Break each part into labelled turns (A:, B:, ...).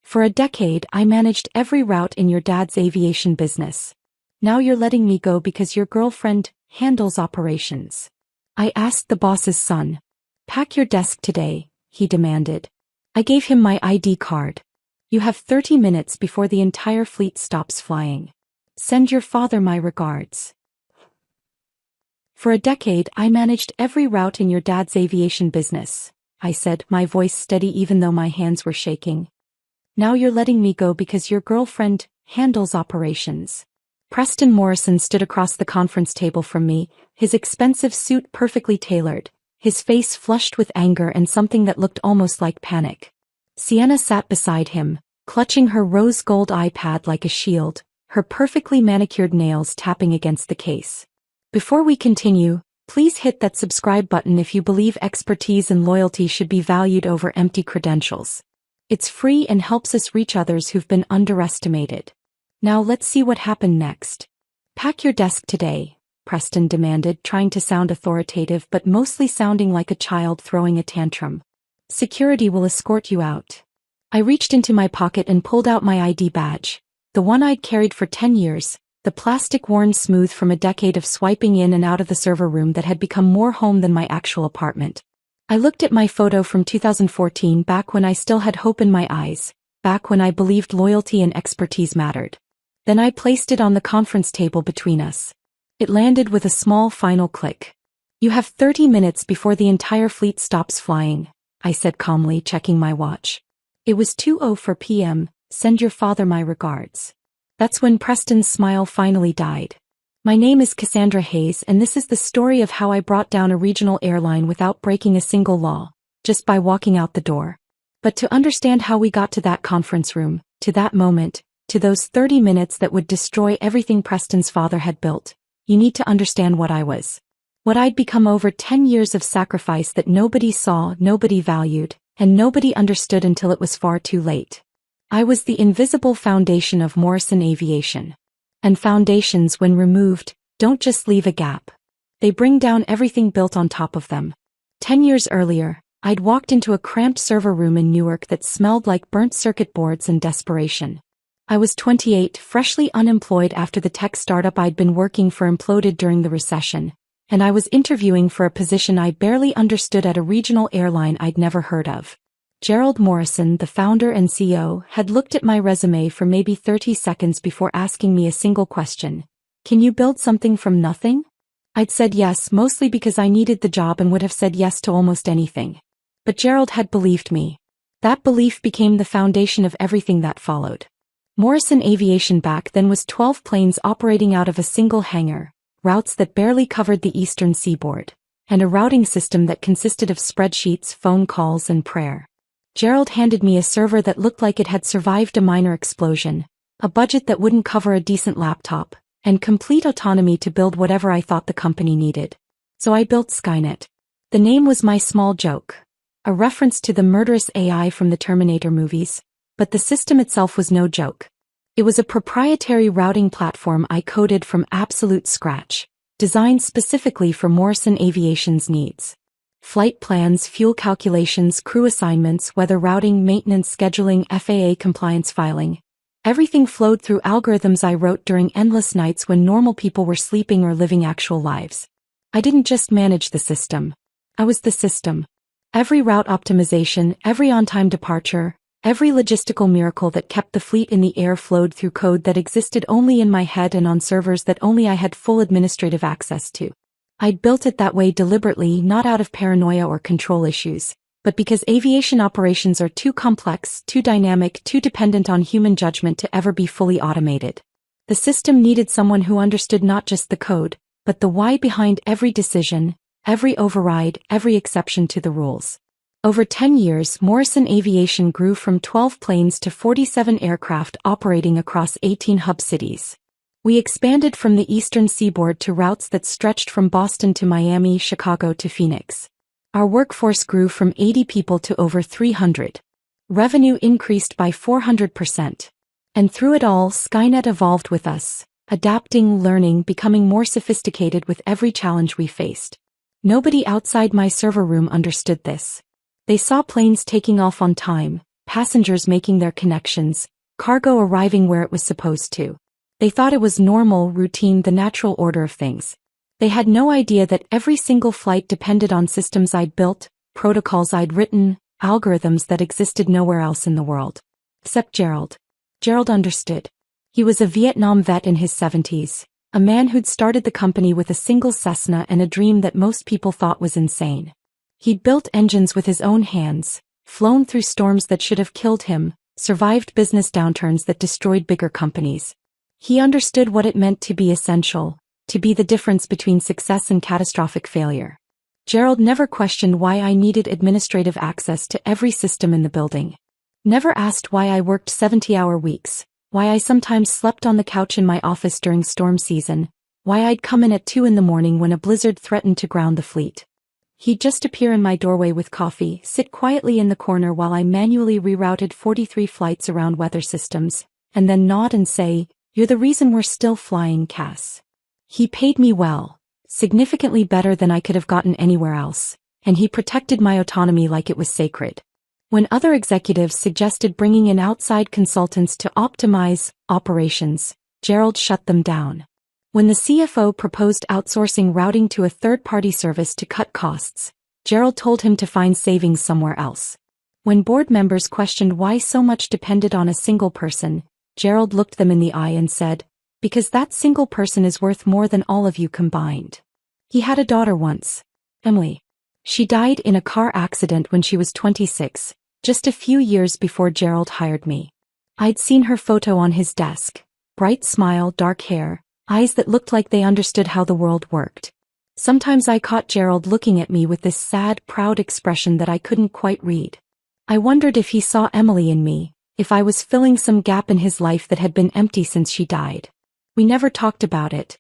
A: For a decade, I managed every route in your dad's aviation business. Now you're letting me go because your girlfriend handles operations. I asked the boss's son. Pack your desk today, he demanded. I gave him my ID card. You have 30 minutes before the entire fleet stops flying. Send your father my regards. For a decade, I managed every route in your dad's aviation business, I said, my voice steady even though my hands were shaking. Now you're letting me go because your girlfriend handles operations. Preston Morrison stood across the conference table from me, his expensive suit perfectly tailored, his face flushed with anger and something that looked almost like panic. Sienna sat beside him, clutching her rose gold iPad like a shield, her perfectly manicured nails tapping against the case. Before we continue, please hit that subscribe button if you believe expertise and loyalty should be valued over empty credentials. It's free and helps us reach others who've been underestimated. Now let's see what happened next. Pack your desk today, Preston demanded, trying to sound authoritative but mostly sounding like a child throwing a tantrum. Security will escort you out. I reached into my pocket and pulled out my ID badge, the one I'd carried for 10 years, the plastic worn smooth from a decade of swiping in and out of the server room that had become more home than my actual apartment. I looked at my photo from 2014, back when I still had hope in my eyes, back when I believed loyalty and expertise mattered. Then I placed it on the conference table between us. It landed with a small final click. You have 30 minutes before the entire fleet stops flying, I said calmly, checking my watch. It was 2:04 p.m., send your father my regards. That's when Preston's smile finally died. My name is Cassandra Hayes, and this is the story of how I brought down a regional airline without breaking a single law, just by walking out the door. But to understand how we got to that conference room, to that moment, to those 30 minutes that would destroy everything Preston's father had built, you need to understand what I was. What I'd become over 10 years of sacrifice that nobody saw, nobody valued, and nobody understood until it was far too late. I was the invisible foundation of Morrison Aviation. And foundations, when removed, don't just leave a gap. They bring down everything built on top of them. 10 years earlier, I'd walked into a cramped server room in Newark that smelled like burnt circuit boards and desperation. I was 28, freshly unemployed after the tech startup I'd been working for imploded during the recession, and I was interviewing for a position I barely understood at a regional airline I'd never heard of. Gerald Morrison, the founder and CEO, had looked at my resume for maybe 30 seconds before asking me a single question. Can you build something from nothing? I'd said yes, mostly because I needed the job and would have said yes to almost anything. But Gerald had believed me. That belief became the foundation of everything that followed. Morrison Aviation back then was 12 planes operating out of a single hangar, routes that barely covered the eastern seaboard, and a routing system that consisted of spreadsheets, phone calls, and prayer. Gerald handed me a server that looked like it had survived a minor explosion, a budget that wouldn't cover a decent laptop, and complete autonomy to build whatever I thought the company needed. So I built Skynet. The name was my small joke, a reference to the murderous AI from the Terminator movies, but the system itself was no joke. It was a proprietary routing platform I coded from absolute scratch, designed specifically for Morrison Aviation's needs. Flight plans, fuel calculations, crew assignments, weather routing, maintenance scheduling, FAA compliance filing. Everything flowed through algorithms I wrote during endless nights when normal people were sleeping or living actual lives. I didn't just manage the system. I was the system. Every route optimization, every on-time departure, every logistical miracle that kept the fleet in the air flowed through code that existed only in my head and on servers that only I had full administrative access to. I'd built it that way deliberately, not out of paranoia or control issues, but because aviation operations are too complex, too dynamic, too dependent on human judgment to ever be fully automated. The system needed someone who understood not just the code, but the why behind every decision, every override, every exception to the rules. Over 10 years, Morrison Aviation grew from 12 planes to 47 aircraft operating across 18 hub cities. We expanded from the eastern seaboard to routes that stretched from Boston to Miami, Chicago to Phoenix. Our workforce grew from 80 people to over 300. Revenue increased by 400%. And through it all, Skynet evolved with us, adapting, learning, becoming more sophisticated with every challenge we faced. Nobody outside my server room understood this. They saw planes taking off on time, passengers making their connections, cargo arriving where it was supposed to. They thought it was normal, routine, the natural order of things. They had no idea that every single flight depended on systems I'd built, protocols I'd written, algorithms that existed nowhere else in the world. Except Gerald. Gerald understood. He was a Vietnam vet in his 70s, a man who'd started the company with a single Cessna and a dream that most people thought was insane. He'd built engines with his own hands, flown through storms that should have killed him, survived business downturns that destroyed bigger companies. He understood what it meant to be essential, to be the difference between success and catastrophic failure. Gerald never questioned why I needed administrative access to every system in the building. Never asked why I worked 70-hour weeks, why I sometimes slept on the couch in my office during storm season, why I'd come in at 2 a.m. when a blizzard threatened to ground the fleet. He'd just appear in my doorway with coffee, sit quietly in the corner while I manually rerouted 43 flights around weather systems, and then nod and say, "You're the reason we're still flying, Cass." He paid me well, significantly better than I could have gotten anywhere else, and he protected my autonomy like it was sacred. When other executives suggested bringing in outside consultants to optimize operations, Gerald shut them down. When the CFO proposed outsourcing routing to a third-party service to cut costs, Gerald told him to find savings somewhere else. When board members questioned why so much depended on a single person, Gerald looked them in the eye and said, "Because that single person is worth more than all of you combined." He had a daughter once, Emily. She died in a car accident when she was 26, just a few years before Gerald hired me. I'd seen her photo on his desk, bright smile, dark hair, eyes that looked like they understood how the world worked. Sometimes I caught Gerald looking at me with this sad, proud expression that I couldn't quite read. I wondered if he saw Emily in me, if I was filling some gap in his life that had been empty since she died. We never talked about it.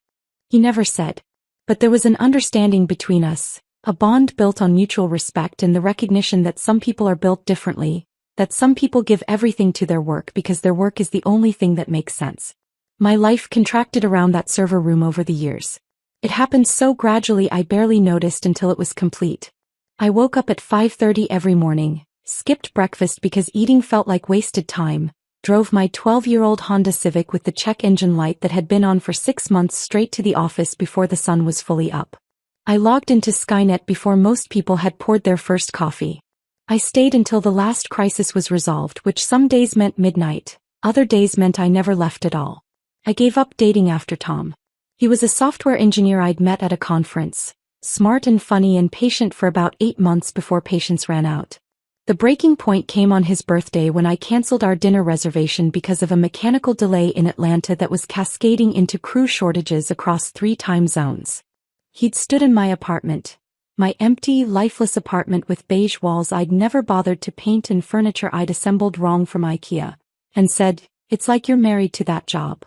A: He never said. But there was an understanding between us, a bond built on mutual respect and the recognition that some people are built differently, that some people give everything to their work because their work is the only thing that makes sense. My life contracted around that server room over the years. It happened so gradually I barely noticed until it was complete. I woke up at 5:30 every morning, skipped breakfast because eating felt like wasted time, drove my 12-year-old Honda Civic with the check engine light that had been on for 6 months straight to the office before the sun was fully up. I logged into Skynet before most people had poured their first coffee. I stayed until the last crisis was resolved, which some days meant midnight, other days meant I never left at all. I gave up dating after Tom. He was a software engineer I'd met at a conference, smart and funny and patient for about 8 months before patience ran out. The breaking point came on his birthday when I canceled our dinner reservation because of a mechanical delay in Atlanta that was cascading into crew shortages across 3 time zones. He'd stood in my apartment, my empty, lifeless apartment with beige walls I'd never bothered to paint and furniture I'd assembled wrong from IKEA, and said, "It's like you're married to that job."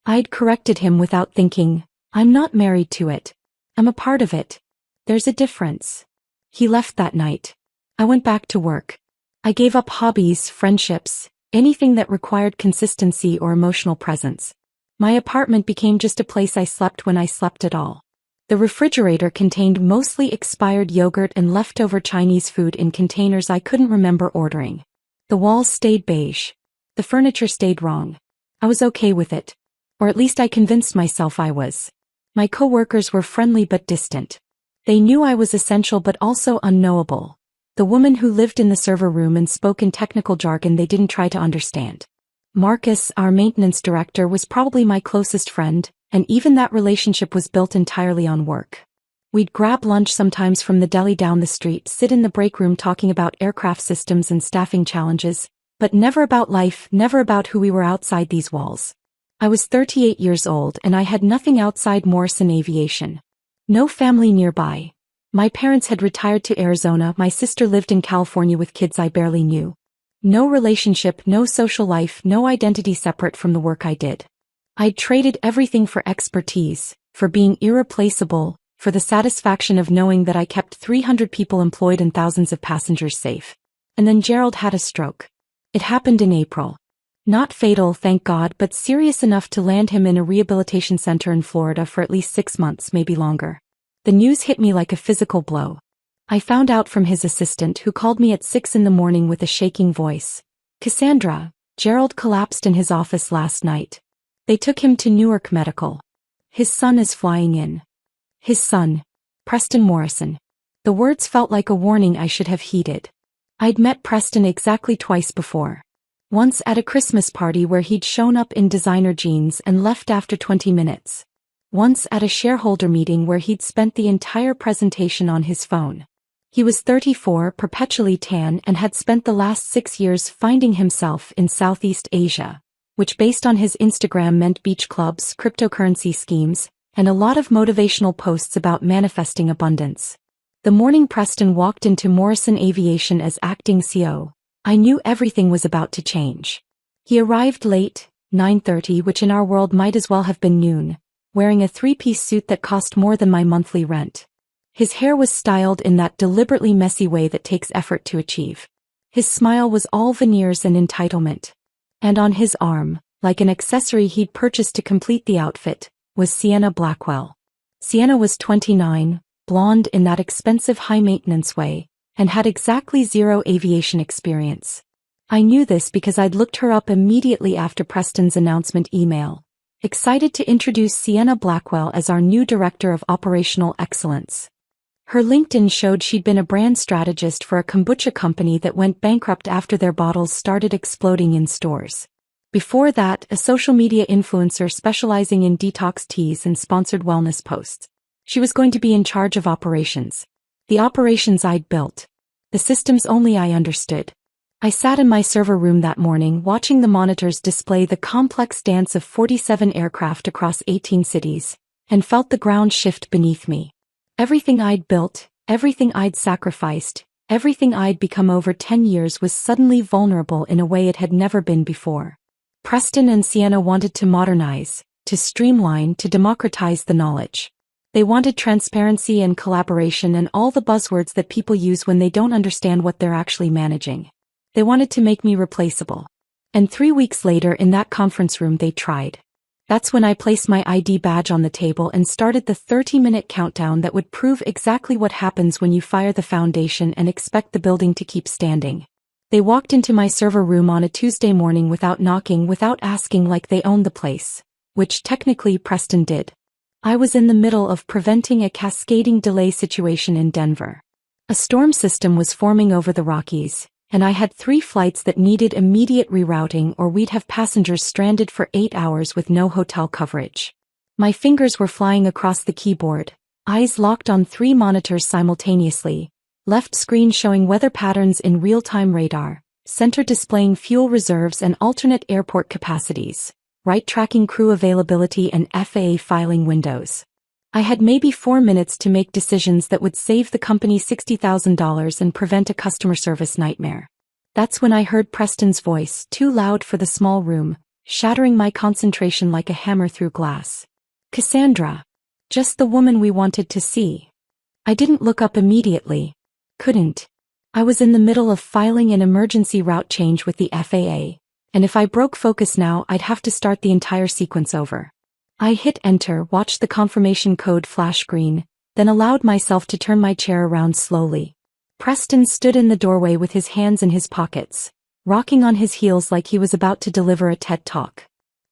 A: I'd corrected him without thinking, "I'm not married to it. I'm a part of it. There's a difference." He left that night. I went back to work. I gave up hobbies, friendships, anything that required consistency or emotional presence. My apartment became just a place I slept when I slept at all. The refrigerator contained mostly expired yogurt and leftover Chinese food in containers I couldn't remember ordering. The walls stayed beige. The furniture stayed wrong. I was okay with it. Or at least I convinced myself I was. My coworkers were friendly but distant. They knew I was essential but also unknowable. The woman who lived in the server room and spoke in technical jargon they didn't try to understand. Marcus, our maintenance director, was probably my closest friend, and even that relationship was built entirely on work. We'd grab lunch sometimes from the deli down the street, sit in the break room talking about aircraft systems and staffing challenges, but never about life, never about who we were outside these walls. I was 38 years old and I had nothing outside Morrison Aviation. No family nearby. My parents had retired to Arizona, my sister lived in California with kids I barely knew. No relationship, no social life, no identity separate from the work I did. I'd traded everything for expertise, for being irreplaceable, for the satisfaction of knowing that I kept 300 people employed and thousands of passengers safe. And then Gerald had a stroke. It happened in April. Not fatal, thank God, but serious enough to land him in a rehabilitation center in Florida for at least 6 months, maybe longer. The news hit me like a physical blow. I found out from his assistant, who called me at 6 a.m. with a shaking voice. Cassandra, Gerald collapsed in his office last night. They took him to Newark Medical. His son is flying in. His son, Preston Morrison. The words felt like a warning I should have heeded. I'd met Preston exactly twice before. Once at a Christmas party where he'd shown up in designer jeans and left after 20 minutes. Once at a shareholder meeting where he'd spent the entire presentation on his phone. He was 34, perpetually tan, and had spent the last 6 years finding himself in Southeast Asia, which based on his Instagram meant beach clubs, cryptocurrency schemes, and a lot of motivational posts about manifesting abundance. The morning Preston walked into Morrison Aviation as acting CO, I knew everything was about to change. He arrived late, 9:30, which in our world might as well have been noon, wearing a three-piece suit that cost more than my monthly rent. His hair was styled in that deliberately messy way that takes effort to achieve. His smile was all veneers and entitlement. And on his arm, like an accessory he'd purchased to complete the outfit, was Sienna Blackwell. Sienna was 29, blonde in that expensive high-maintenance way, and had exactly zero aviation experience. I knew this because I'd looked her up immediately after Preston's announcement email, excited to introduce Sienna Blackwell as our new Director of Operational Excellence. Her LinkedIn showed she'd been a brand strategist for a kombucha company that went bankrupt after their bottles started exploding in stores. Before that, a social media influencer specializing in detox teas and sponsored wellness posts. She was going to be in charge of operations. The operations I'd built. The systems only I understood. I sat in my server room that morning watching the monitors display the complex dance of 47 aircraft across 18 cities, and felt the ground shift beneath me. Everything I'd built, everything I'd sacrificed, everything I'd become over 10 years was suddenly vulnerable in a way it had never been before. Preston and Sienna wanted to modernize, to streamline, to democratize the knowledge. They wanted transparency and collaboration and all the buzzwords that people use when they don't understand what they're actually managing. They wanted to make me replaceable. And 3 weeks later in that conference room they tried. That's when I placed my ID badge on the table and started the 30-minute countdown that would prove exactly what happens when you fire the foundation and expect the building to keep standing. They walked into my server room on a Tuesday morning without knocking, without asking, like they owned the place, which technically Preston did. I was in the middle of preventing a cascading delay situation in Denver. A storm system was forming over the Rockies, and I had 3 flights that needed immediate rerouting or we'd have passengers stranded for 8 hours with no hotel coverage. My fingers were flying across the keyboard, eyes locked on 3 monitors simultaneously, left screen showing weather patterns in real-time radar, center displaying fuel reserves and alternate airport capacities, right tracking crew availability and FAA filing windows. I had maybe 4 minutes to make decisions that would save the company $60,000 and prevent a customer service nightmare. That's when I heard Preston's voice, too loud for the small room, shattering my concentration like a hammer through glass. Cassandra. Just the woman we wanted to see. I didn't look up immediately. Couldn't. I was in the middle of filing an emergency route change with the FAA, and if I broke focus now I'd have to start the entire sequence over. I hit enter, watched the confirmation code flash green, then allowed myself to turn my chair around slowly. Preston stood in the doorway with his hands in his pockets, rocking on his heels like he was about to deliver a TED Talk.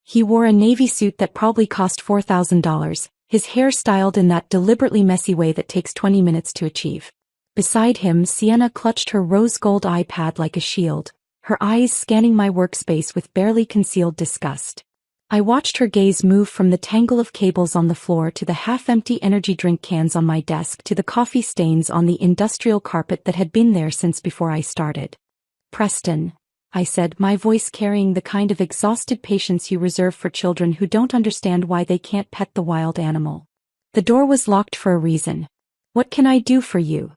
A: He wore a navy suit that probably cost $4,000, his hair styled in that deliberately messy way that takes 20 minutes to achieve. Beside him, Sienna clutched her rose-gold iPad like a shield, her eyes scanning my workspace with barely concealed disgust. I watched her gaze move from the tangle of cables on the floor to the half-empty energy drink cans on my desk to the coffee stains on the industrial carpet that had been there since before I started. Preston, I said, my voice carrying the kind of exhausted patience you reserve for children who don't understand why they can't pet the wild animal. The door was locked for a reason. What can I do for you?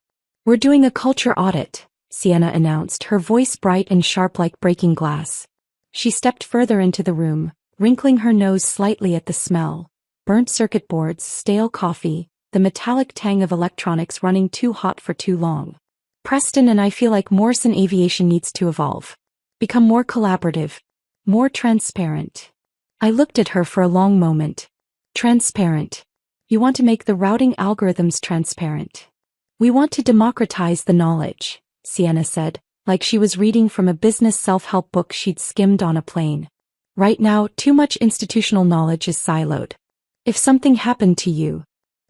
A: We're doing a culture audit, Sienna announced, her voice bright and sharp like breaking glass. She stepped further into the room, wrinkling her nose slightly at the smell. Burnt circuit boards, stale coffee, the metallic tang of electronics running too hot for too long. Preston and I feel like Morrison Aviation needs to evolve. Become more collaborative. More transparent. I looked at her for a long moment. Transparent. You want to make the routing algorithms transparent. We want to democratize the knowledge, Sienna said, like she was reading from a business self-help book she'd skimmed on a plane. Right now, too much institutional knowledge is siloed. If something happened to you,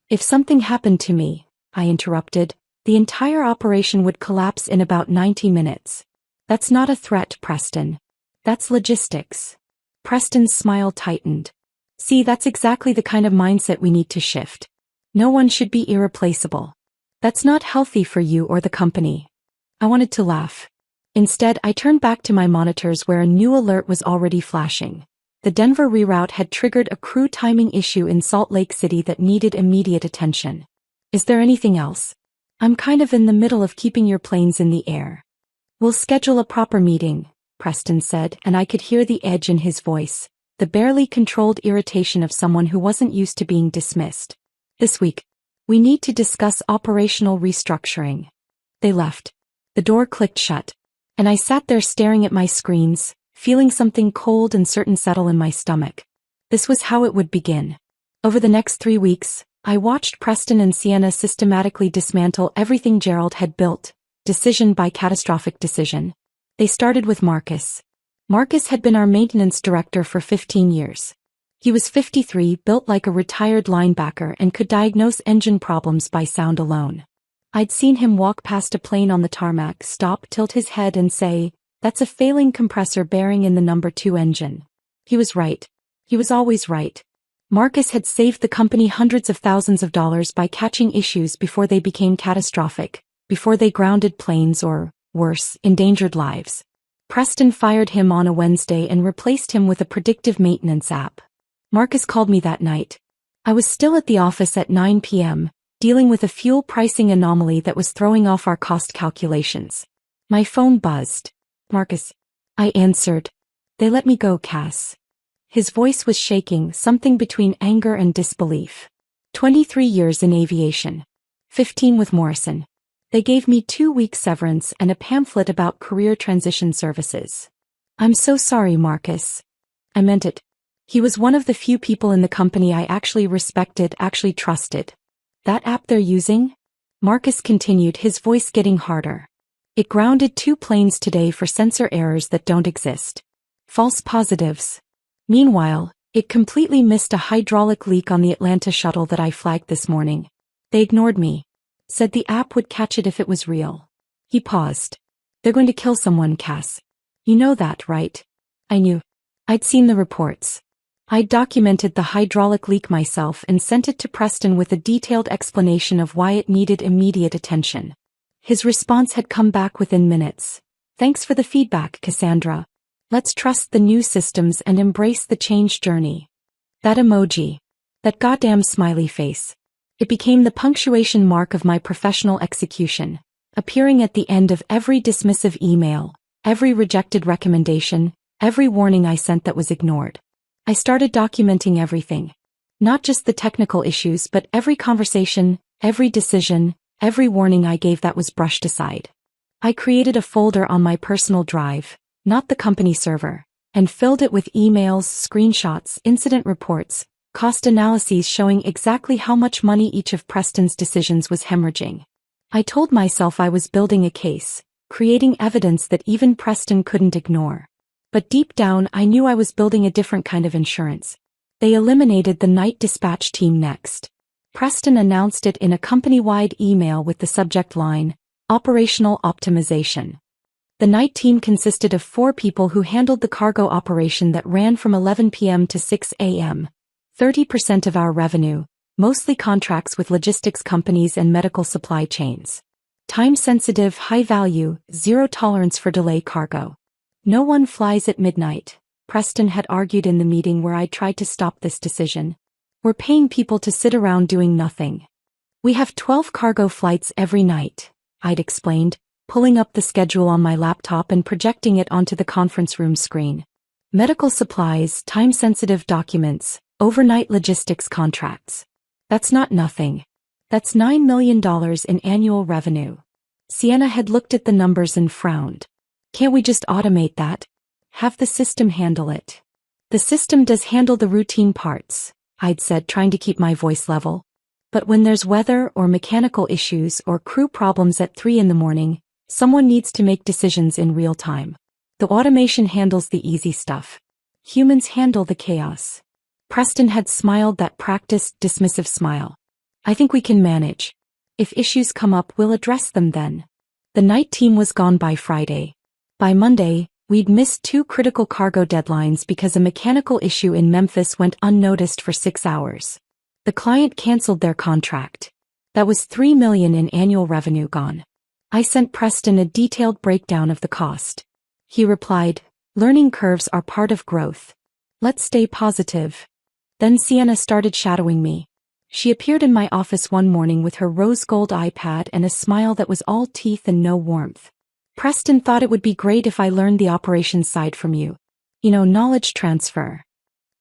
A: if something happened to me, I interrupted, the entire operation would collapse in about 90 minutes. That's not a threat, Preston. That's logistics. Preston's smile tightened. See, that's exactly the kind of mindset we need to shift. No one should be irreplaceable. That's not healthy for you or the company. I wanted to laugh. Instead, I turned back to my monitors where a new alert was already flashing. The Denver reroute had triggered a crew timing issue in Salt Lake City that needed immediate attention. Is there anything else? I'm kind of in the middle of keeping your planes in the air. We'll schedule a proper meeting, Preston said, and I could hear the edge in his voice, the barely controlled irritation of someone who wasn't used to being dismissed. This week, we need to discuss operational restructuring. They left. The door clicked shut, and I sat there staring at my screens, feeling something cold and certain settle in my stomach. This was how it would begin. Over the next 3 weeks, I watched Preston and Sienna systematically dismantle everything Gerald had built, decision by catastrophic decision. They started with Marcus. Marcus had been our maintenance director for 15 years. He was 53, built like a retired linebacker, and could diagnose engine problems by sound alone. I'd seen him walk past a plane on the tarmac, stop, tilt his head and say, "That's a failing compressor bearing in the number 2 engine." He was right. He was always right. Marcus had saved the company hundreds of thousands of dollars by catching issues before they became catastrophic, before they grounded planes or, worse, endangered lives. Preston fired him on a Wednesday and replaced him with a predictive maintenance app. Marcus called me that night. I was still at the office at 9 p.m., dealing with a fuel pricing anomaly that was throwing off our cost calculations. My phone buzzed. "Marcus." I answered. "They let me go, Cass." His voice was shaking, something between anger and disbelief. 23 years in aviation. 15 with Morrison. They gave me 2 weeks severance and a pamphlet about career transition services. "I'm so sorry, Marcus." I meant it. He was one of the few people in the company I actually respected, actually trusted. "That app they're using?" Marcus continued, his voice getting harder. "It grounded 2 planes today for sensor errors that don't exist. False positives. Meanwhile, it completely missed a hydraulic leak on the Atlanta shuttle that I flagged this morning. They ignored me. Said the app would catch it if it was real." He paused. "They're going to kill someone, Cass. You know that, right?" I knew. I'd seen the reports. I'd documented the hydraulic leak myself and sent it to Preston with a detailed explanation of why it needed immediate attention. His response had come back within minutes. "Thanks for the feedback, Cassandra. Let's trust the new systems and embrace the change journey." That emoji. That goddamn smiley face. It became the punctuation mark of my professional execution, appearing at the end of every dismissive email, every rejected recommendation, every warning I sent that was ignored. I started documenting everything. Not just the technical issues, but every conversation, every decision, every warning I gave that was brushed aside. I created a folder on my personal drive, not the company server, and filled it with emails, screenshots, incident reports, cost analyses showing exactly how much money each of Preston's decisions was hemorrhaging. I told myself I was building a case, creating evidence that even Preston couldn't ignore. But deep down I knew I was building a different kind of insurance. They eliminated the night dispatch team next. Preston announced it in a company-wide email with the subject line, "Operational Optimization." The night team consisted of 4 people who handled the cargo operation that ran from 11 p.m. to 6 a.m., 30% of our revenue, mostly contracts with logistics companies and medical supply chains. Time-sensitive, high-value, zero-tolerance for delay cargo. "No one flies at midnight," Preston had argued in the meeting where I tried to stop this decision. "We're paying people to sit around doing nothing. We have 12 cargo flights every night," I'd explained, pulling up the schedule on my laptop and projecting it onto the conference room screen. Medical supplies, time-sensitive documents, overnight logistics contracts. That's not nothing. That's $9 million in annual revenue. Sienna had looked at the numbers and frowned. "Can't we just automate that? Have the system handle it?" "The system does handle the routine parts," I'd said, trying to keep my voice level. "But when there's weather or mechanical issues or crew problems at 3 in the morning, Someone needs to make decisions in real time. The automation handles the easy stuff. Humans handle the chaos. Preston had smiled that practiced, dismissive smile. I think we can manage. If issues come up, we'll address them then. The night team was gone by Friday. By Monday, we'd missed 2 critical cargo deadlines because a mechanical issue in Memphis went unnoticed for 6 hours. The client canceled their contract. That was $3 million in annual revenue gone. I sent Preston a detailed breakdown of the cost. He replied, "Learning curves are part of growth. Let's stay positive." Then Sienna started shadowing me. She appeared in my office one morning with her rose gold iPad and a smile that was all teeth and no warmth. "Preston thought it would be great if I learned the operations side from you. Knowledge transfer.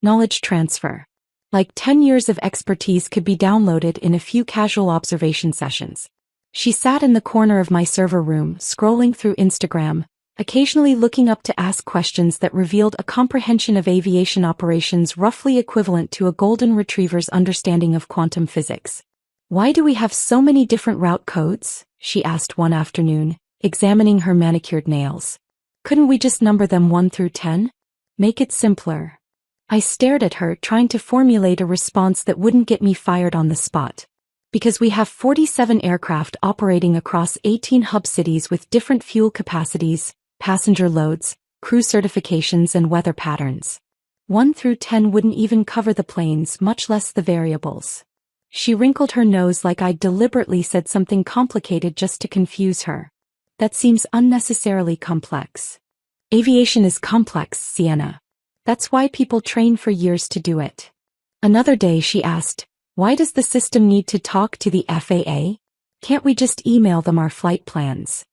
A: Knowledge transfer. Like 10 years of expertise could be downloaded in a few casual observation sessions." She sat in the corner of my server room, scrolling through Instagram, occasionally looking up to ask questions that revealed a comprehension of aviation operations roughly equivalent to a golden retriever's understanding of quantum physics. "Why do we have so many different route codes?" she asked one afternoon, examining her manicured nails. "Couldn't we just number them 1 through 10? Make it simpler." I stared at her, trying to formulate a response that wouldn't get me fired on the spot. "Because we have 47 aircraft operating across 18 hub cities with different fuel capacities, passenger loads, crew certifications and weather patterns. 1 through 10 wouldn't even cover the planes, much less the variables." She wrinkled her nose like I'd deliberately said something complicated just to confuse her. "That seems unnecessarily complex." "Aviation is complex, Sienna. That's why people train for years to do it." Another day she asked, "Why does the system need to talk to the FAA? Can't we just email them our flight plans?"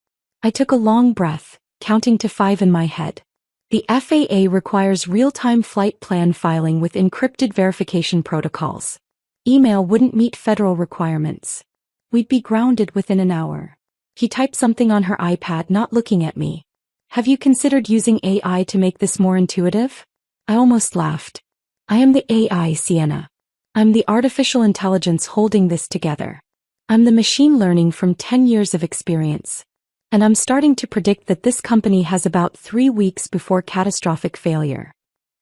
A: I took a long breath, counting to 5 in my head. The FAA requires real-time flight plan filing with encrypted verification protocols. Email wouldn't meet federal requirements. We'd be grounded within an hour. He typed something on her iPad, not looking at me. "Have you considered using AI to make this more intuitive?" I almost laughed. "I am the AI, Sienna. I'm the artificial intelligence holding this together. I'm the machine learning from 10 years of experience. And I'm starting to predict that this company has about 3 weeks before catastrophic failure."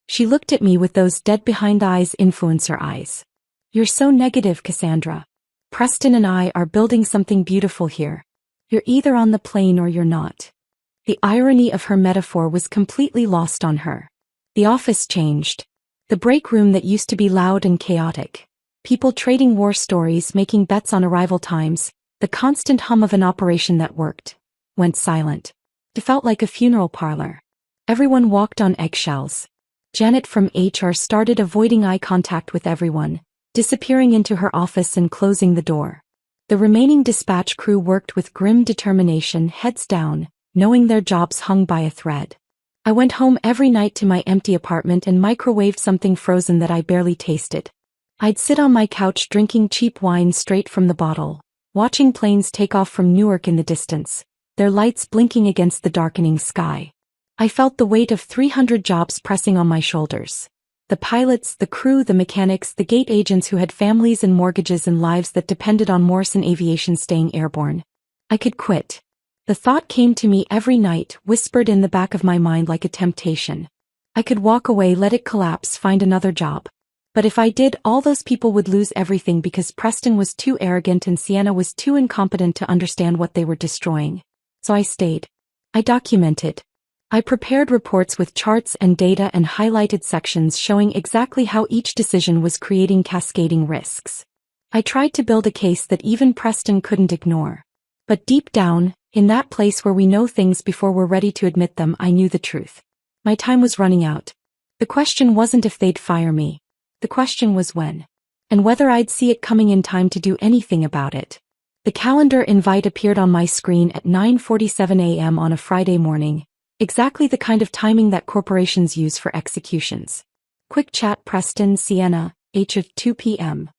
A: She looked at me with those dead-behind eyes, influencer eyes. "You're so negative, Cassandra. Preston and I are building something beautiful here. You're either on the plane or you're not." The irony of her metaphor was completely lost on her. The office changed. The break room that used to be loud and chaotic. People trading war stories, making bets on arrival times, the constant hum of an operation that worked, went silent. It felt like a funeral parlor. Everyone walked on eggshells. Janet from HR started avoiding eye contact with everyone, disappearing into her office and closing the door. The remaining dispatch crew worked with grim determination, heads down, knowing their jobs hung by a thread. I went home every night to my empty apartment and microwaved something frozen that I barely tasted. I'd sit on my couch drinking cheap wine straight from the bottle, watching planes take off from Newark in the distance, their lights blinking against the darkening sky. I felt the weight of 300 jobs pressing on my shoulders. The pilots, the crew, the mechanics, the gate agents who had families and mortgages and lives that depended on Morrison Aviation staying airborne. I could quit. The thought came to me every night, whispered in the back of my mind like a temptation. I could walk away, let it collapse, find another job. But if I did, all those people would lose everything because Preston was too arrogant and Sienna was too incompetent to understand what they were destroying. So I stayed. I documented. I prepared reports with charts and data and highlighted sections showing exactly how each decision was creating cascading risks. I tried to build a case that even Preston couldn't ignore. But deep down, in that place where we know things before we're ready to admit them, I knew the truth. My time was running out. The question wasn't if they'd fire me. The question was when. And whether I'd see it coming in time to do anything about it. The calendar invite appeared on my screen at 9:47 a.m. on a Friday morning, exactly the kind of timing that corporations use for executions. Quick chat, Preston, Sienna, H at 2 p.m.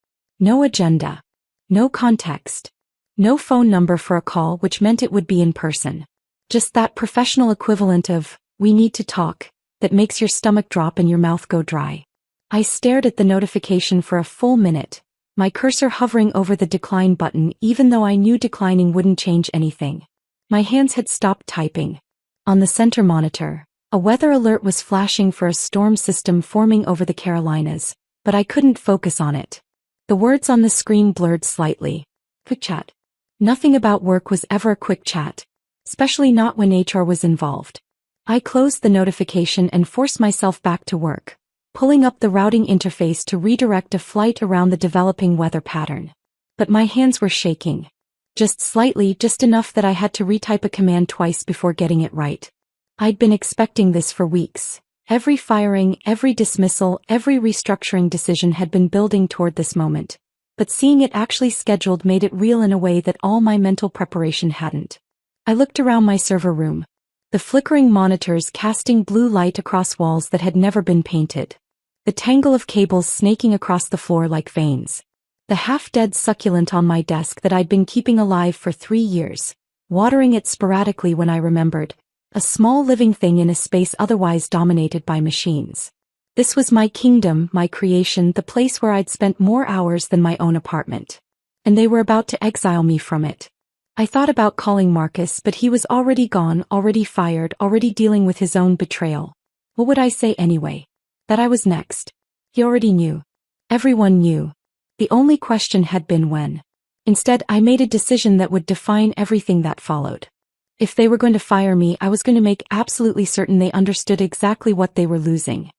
A: No agenda. No context. No phone number for a call, which meant it would be in person. Just that professional equivalent of, "We need to talk," that makes your stomach drop and your mouth go dry. I stared at the notification for a full minute, my cursor hovering over the decline button even though I knew declining wouldn't change anything. My hands had stopped typing. On the center monitor, a weather alert was flashing for a storm system forming over the Carolinas, but I couldn't focus on it. The words on the screen blurred slightly. Quick chat. Nothing about work was ever a quick chat, especially not when HR was involved. I closed the notification and forced myself back to work, pulling up the routing interface to redirect a flight around the developing weather pattern. But my hands were shaking. Just slightly, just enough that I had to retype a command twice before getting it right. I'd been expecting this for weeks. Every firing, every dismissal, every restructuring decision had been building toward this moment. But seeing it actually scheduled made it real in a way that all my mental preparation hadn't. I looked around my server room. The flickering monitors casting blue light across walls that had never been painted. The tangle of cables snaking across the floor like veins. The half-dead succulent on my desk that I'd been keeping alive for 3 years, watering it sporadically when I remembered. A small living thing in a space otherwise dominated by machines. This was my kingdom, my creation, the place where I'd spent more hours than my own apartment. And they were about to exile me from it. I thought about calling Marcus, but he was already gone, already fired, already dealing with his own betrayal. What would I say anyway? That I was next. He already knew. Everyone knew. The only question had been when. Instead, I made a decision that would define everything that followed. If they were going to fire me, I was going to make absolutely certain they understood exactly what they were losing.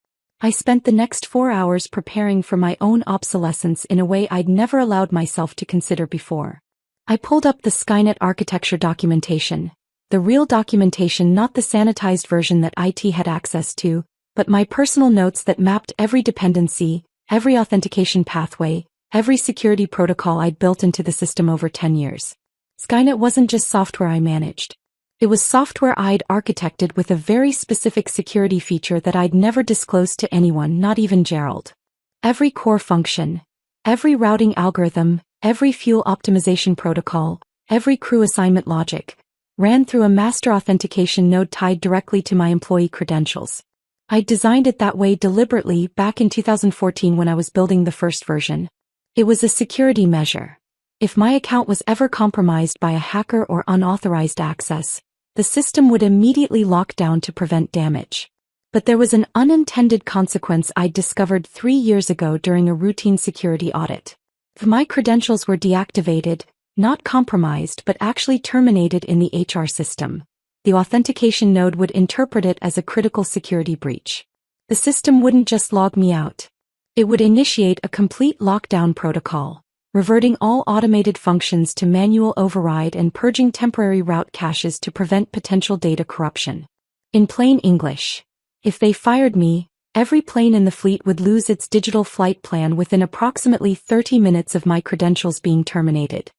A: I spent the next 4 hours preparing for my own obsolescence in a way I'd never allowed myself to consider before. I pulled up the Skynet architecture documentation, the real documentation, not the sanitized version that IT had access to, but my personal notes that mapped every dependency, every authentication pathway, every security protocol I'd built into the system over 10 years. Skynet wasn't just software I managed. It was software I'd architected with a very specific security feature that I'd never disclosed to anyone, not even Gerald. Every core function, every routing algorithm, every fuel optimization protocol, every crew assignment logic, ran through a master authentication node tied directly to my employee credentials. I'd designed it that way deliberately back in 2014 when I was building the first version. It was a security measure. If my account was ever compromised by a hacker or unauthorized access, the system would immediately lock down to prevent damage. But there was an unintended consequence I'd discovered 3 years ago during a routine security audit. If my credentials were deactivated, not compromised but actually terminated in the HR system, the authentication node would interpret it as a critical security breach. The system wouldn't just log me out. It would initiate a complete lockdown protocol, reverting all automated functions to manual override and purging temporary route caches to prevent potential data corruption. In plain English, if they fired me, every plane in the fleet would lose its digital flight plan within approximately 30 minutes of my credentials being terminated.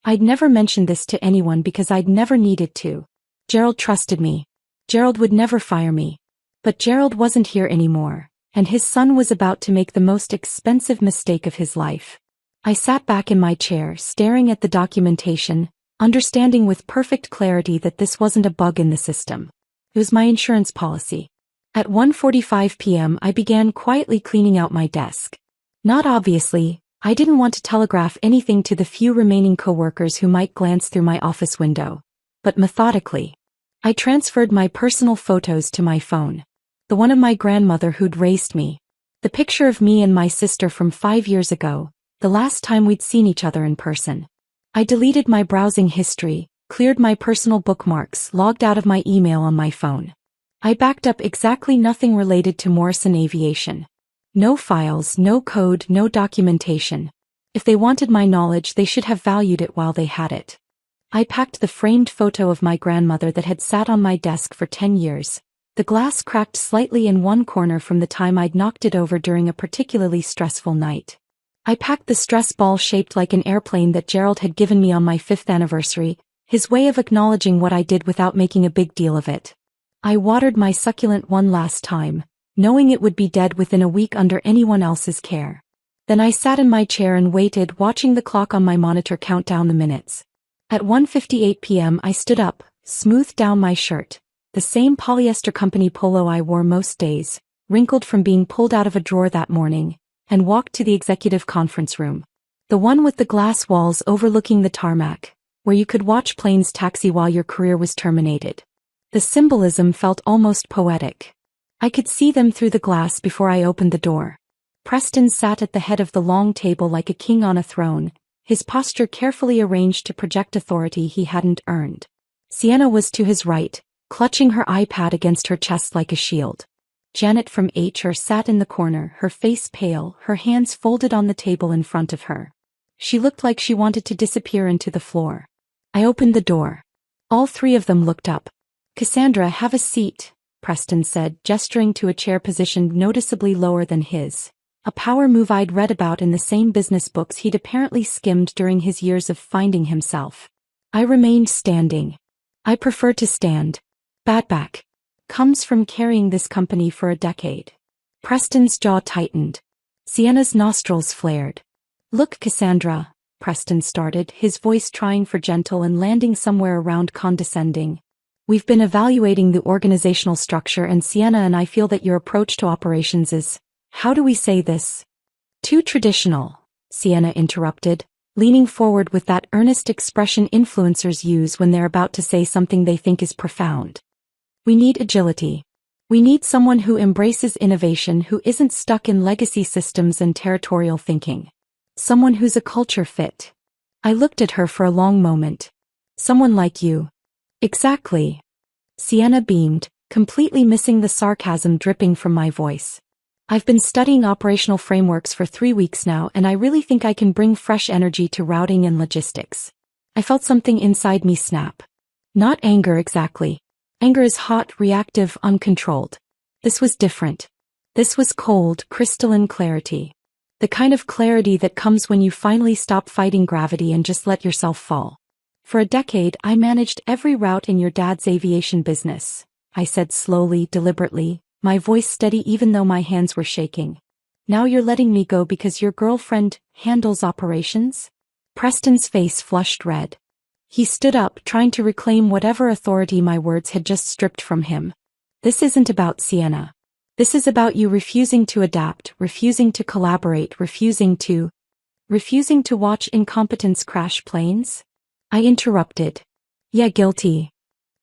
A: I'd never mentioned this to anyone because I'd never needed to. Gerald trusted me. Gerald would never fire me. But Gerald wasn't here anymore, and his son was about to make the most expensive mistake of his life. I sat back in my chair, staring at the documentation, understanding with perfect clarity that this wasn't a bug in the system. It was my insurance policy. At 1:45 p.m. I began quietly cleaning out my desk. Not obviously, I didn't want to telegraph anything to the few remaining coworkers who might glance through my office window. But methodically, I transferred my personal photos to my phone. The one of my grandmother who'd raised me. The picture of me and my sister from 5 years ago, the last time we'd seen each other in person. I deleted my browsing history, cleared my personal bookmarks, logged out of my email on my phone. I backed up exactly nothing related to Morrison Aviation. No files, no code, no documentation. If they wanted my knowledge, they should have valued it while they had it. I packed the framed photo of my grandmother that had sat on my desk for 10 years. The glass cracked slightly in one corner from the time I'd knocked it over during a particularly stressful night. I packed the stress ball shaped like an airplane that Gerald had given me on my 5th anniversary, his way of acknowledging what I did without making a big deal of it. I watered my succulent one last time, knowing it would be dead within a week under anyone else's care. Then I sat in my chair and waited, watching the clock on my monitor count down the minutes. At 1:58 p.m. I stood up, smoothed down my shirt, the same polyester company polo I wore most days, wrinkled from being pulled out of a drawer that morning, and walked to the executive conference room. The one with the glass walls overlooking the tarmac, where you could watch planes taxi while your career was terminated. The symbolism felt almost poetic. I could see them through the glass before I opened the door. Preston sat at the head of the long table like a king on a throne, his posture carefully arranged to project authority he hadn't earned. Sienna was to his right, clutching her iPad against her chest like a shield. Janet from HR sat in the corner, her face pale, her hands folded on the table in front of her. She looked like she wanted to disappear into the floor. I opened the door. All three of them looked up. "Cassandra, have a seat," Preston said, gesturing to a chair positioned noticeably lower than his. A power move I'd read about in the same business books he'd apparently skimmed during his years of finding himself. I remained standing. I prefer to stand. Bad back. Comes from carrying this company for a decade. Preston's jaw tightened. Sienna's nostrils flared. "Look, Cassandra," Preston started, his voice trying for gentle and landing somewhere around condescending. "We've been evaluating the organizational structure and Sienna and I feel that your approach to operations is, how do we say this? Too traditional," Sienna interrupted, leaning forward with that earnest expression influencers use when they're about to say something they think is profound. "We need agility. We need someone who embraces innovation, who isn't stuck in legacy systems and territorial thinking. Someone who's a culture fit." I looked at her for a long moment. "Someone like you." "Exactly." Sienna beamed, completely missing the sarcasm dripping from my voice. "I've been studying operational frameworks for 3 weeks now, and I really think I can bring fresh energy to routing and logistics." I felt something inside me snap. Not anger exactly. Anger is hot, reactive, uncontrolled. This was different. This was cold, crystalline clarity. The kind of clarity that comes when you finally stop fighting gravity and just let yourself fall. "For a decade, I managed every route in your dad's aviation business," I said slowly, deliberately, my voice steady even though my hands were shaking. "Now you're letting me go because your girlfriend handles operations?" Preston's face flushed red. He stood up, trying to reclaim whatever authority my words had just stripped from him. "This isn't about Sienna. This is about you refusing to adapt, refusing to collaborate, refusing to watch incompetence crash planes?" I interrupted. "Yeah, guilty."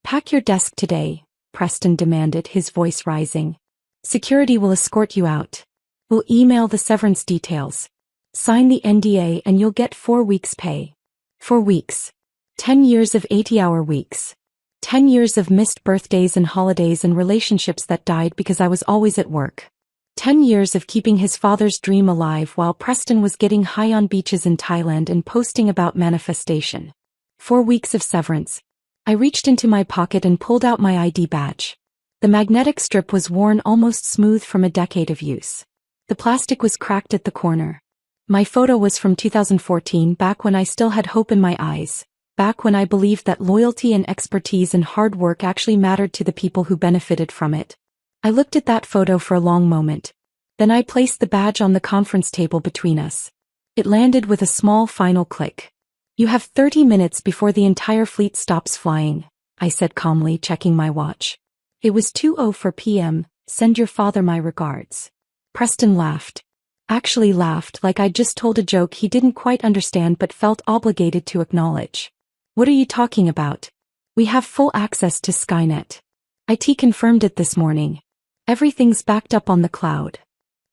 A: "Pack your desk today," Preston demanded, his voice rising. "Security will escort you out. We'll email the severance details. Sign the NDA and you'll get 4 weeks' pay." 4 weeks. 10 years of 80-hour weeks. 10 years of missed birthdays and holidays and relationships that died because I was always at work. 10 years of keeping his father's dream alive while Preston was getting high on beaches in Thailand and posting about manifestation. 4 weeks of severance. I reached into my pocket and pulled out my ID badge. The magnetic strip was worn almost smooth from a decade of use. The plastic was cracked at the corner. My photo was from 2014, back when I still had hope in my eyes. Back when I believed that loyalty and expertise and hard work actually mattered to the people who benefited from it. I looked at that photo for a long moment. Then I placed the badge on the conference table between us. It landed with a small final click. "You have 30 minutes before the entire fleet stops flying," I said calmly, checking my watch. It was 2:04 p.m., "Send your father my regards." Preston laughed. Actually laughed like I'd just told a joke he didn't quite understand but felt obligated to acknowledge. "What are you talking about? We have full access to Skynet. IT confirmed it this morning. Everything's backed up on the cloud."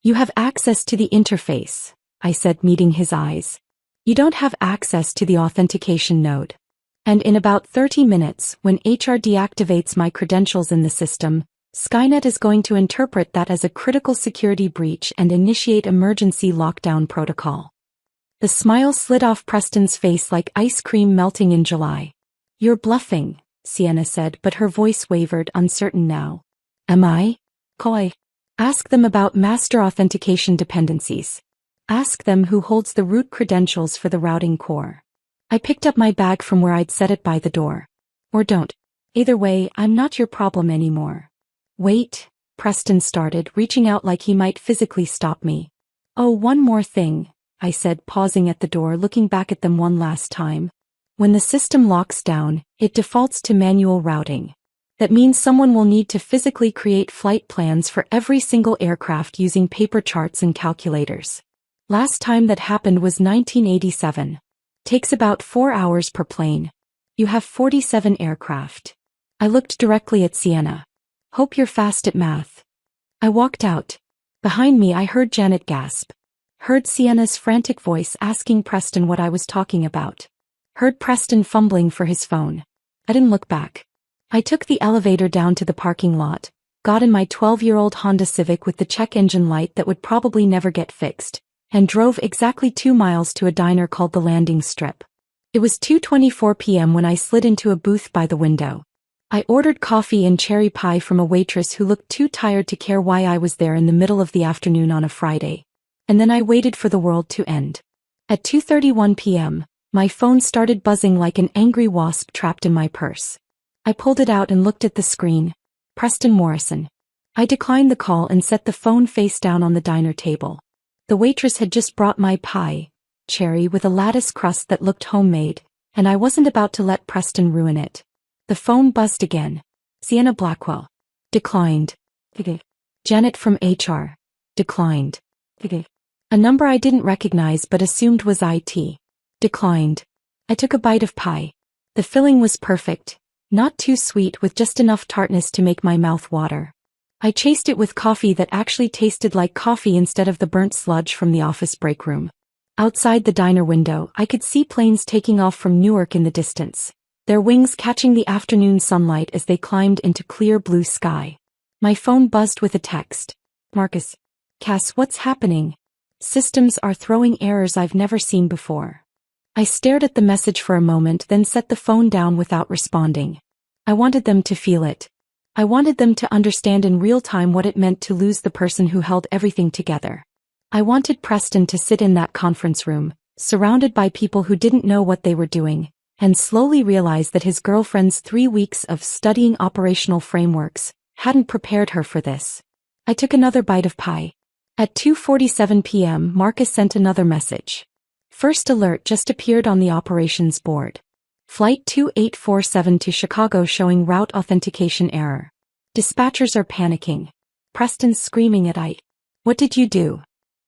A: "You have access to the interface," I said, meeting his eyes. "You don't have access to the authentication node. And in about 30 minutes, when HR deactivates my credentials in the system, Skynet is going to interpret that as a critical security breach and initiate emergency lockdown protocol." The smile slid off Preston's face like ice cream melting in July. "You're bluffing," Sienna said, but her voice wavered, uncertain now. "Am I?" "Coy. Ask them about master authentication dependencies. Ask them who holds the root credentials for the routing core." I picked up my bag from where I'd set it by the door. "Or don't. Either way, I'm not your problem anymore." "Wait," Preston started, reaching out like he might physically stop me. "Oh, one more thing," I said, pausing at the door, looking back at them one last time. "When the system locks down, it defaults to manual routing. That means someone will need to physically create flight plans for every single aircraft using paper charts and calculators. Last time that happened was 1987. Takes about 4 hours per plane. You have 47 aircraft. I looked directly at Sienna. Hope you're fast at math. I walked out. Behind me I heard Janet gasp. Heard Sienna's frantic voice asking Preston what I was talking about. Heard Preston fumbling for his phone. I didn't look back. I took the elevator down to the parking lot, got in my 12-year-old Honda Civic with the check engine light that would probably never get fixed, and drove exactly 2 miles to a diner called the Landing Strip. It was 2:24 p.m. when I slid into a booth by the window. I ordered coffee and cherry pie from a waitress who looked too tired to care why I was there in the middle of the afternoon on a Friday. And then I waited for the world to end. At 2:31 p.m., my phone started buzzing like an angry wasp trapped in my purse. I pulled it out and looked at the screen. Preston Morrison. I declined the call and set the phone face down on the diner table. The waitress had just brought my pie, cherry with a lattice crust that looked homemade, and I wasn't about to let Preston ruin it. The phone buzzed again. Sienna Blackwell. Declined. Janet from HR. Declined. A number I didn't recognize but assumed was IT. Declined. I took a bite of pie. The filling was perfect, not too sweet with just enough tartness to make my mouth water. I chased it with coffee that actually tasted like coffee instead of the burnt sludge from the office break room. Outside the diner window, I could see planes taking off from Newark in the distance, their wings catching the afternoon sunlight as they climbed into clear blue sky. My phone buzzed with a text. Marcus. Cass, what's happening? Systems are throwing errors I've never seen before. I stared at the message for a moment, then set the phone down without responding. I wanted them to feel it. I wanted them to understand in real time what it meant to lose the person who held everything together. I wanted Preston to sit in that conference room, surrounded by people who didn't know what they were doing, and slowly realize that his girlfriend's 3 weeks of studying operational frameworks hadn't prepared her for this. I took another bite of pie. At 2:47 p.m. Marcus sent another message. First alert just appeared on the operations board. Flight 2847 to Chicago showing route authentication error. Dispatchers are panicking. Preston's screaming at I. What did you do?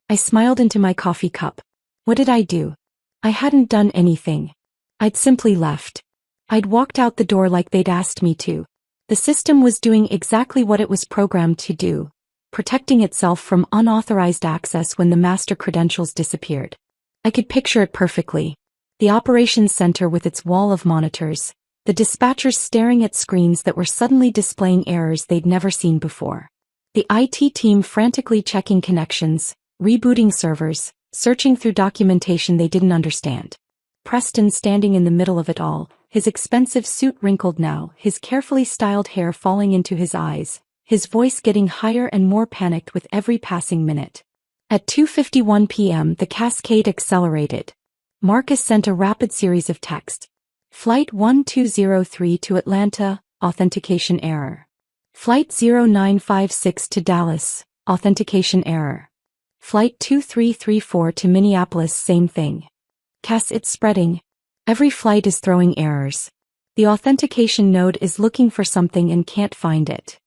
A: I smiled into my coffee cup. What did I do? I hadn't done anything. I'd simply left. I'd walked out the door like they'd asked me to. The system was doing exactly what it was programmed to do, protecting itself from unauthorized access when the master credentials disappeared. I could picture it perfectly. The operations center with its wall of monitors, the dispatchers staring at screens that were suddenly displaying errors they'd never seen before. The IT team frantically checking connections, rebooting servers, searching through documentation they didn't understand. Preston standing in the middle of it all, his expensive suit wrinkled now, his carefully styled hair falling into his eyes, his voice getting higher and more panicked with every passing minute. At 2:51 p.m. the cascade accelerated. Marcus sent a rapid series of texts. Flight 1203 to Atlanta, authentication error. Flight 0956 to Dallas, authentication error. Flight 2334 to Minneapolis, same thing. Cass, it's spreading. Every flight is throwing errors. The authentication node is looking for something and can't find it.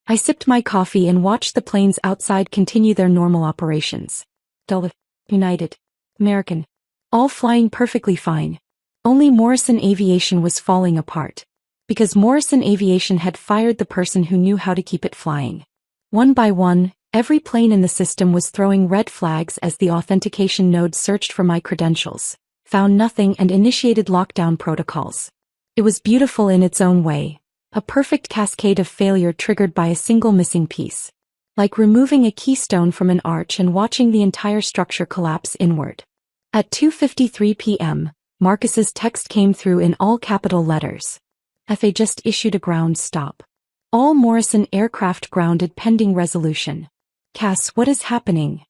A: I sipped my coffee and watched the planes outside continue their normal operations. Delta, United, American, all flying perfectly fine. Only Morrison Aviation was falling apart. Because Morrison Aviation had fired the person who knew how to keep it flying. One by one, every plane in the system was throwing red flags as the authentication node searched for my credentials, found nothing and initiated lockdown protocols. It was beautiful in its own way. A perfect cascade of failure triggered by a single missing piece. Like removing a keystone from an arch and watching the entire structure collapse inward. At 2:53 p.m., Marcus's text came through in all capital letters. FAA just issued a ground stop. All Morrison aircraft grounded pending resolution. Cass, what is happening?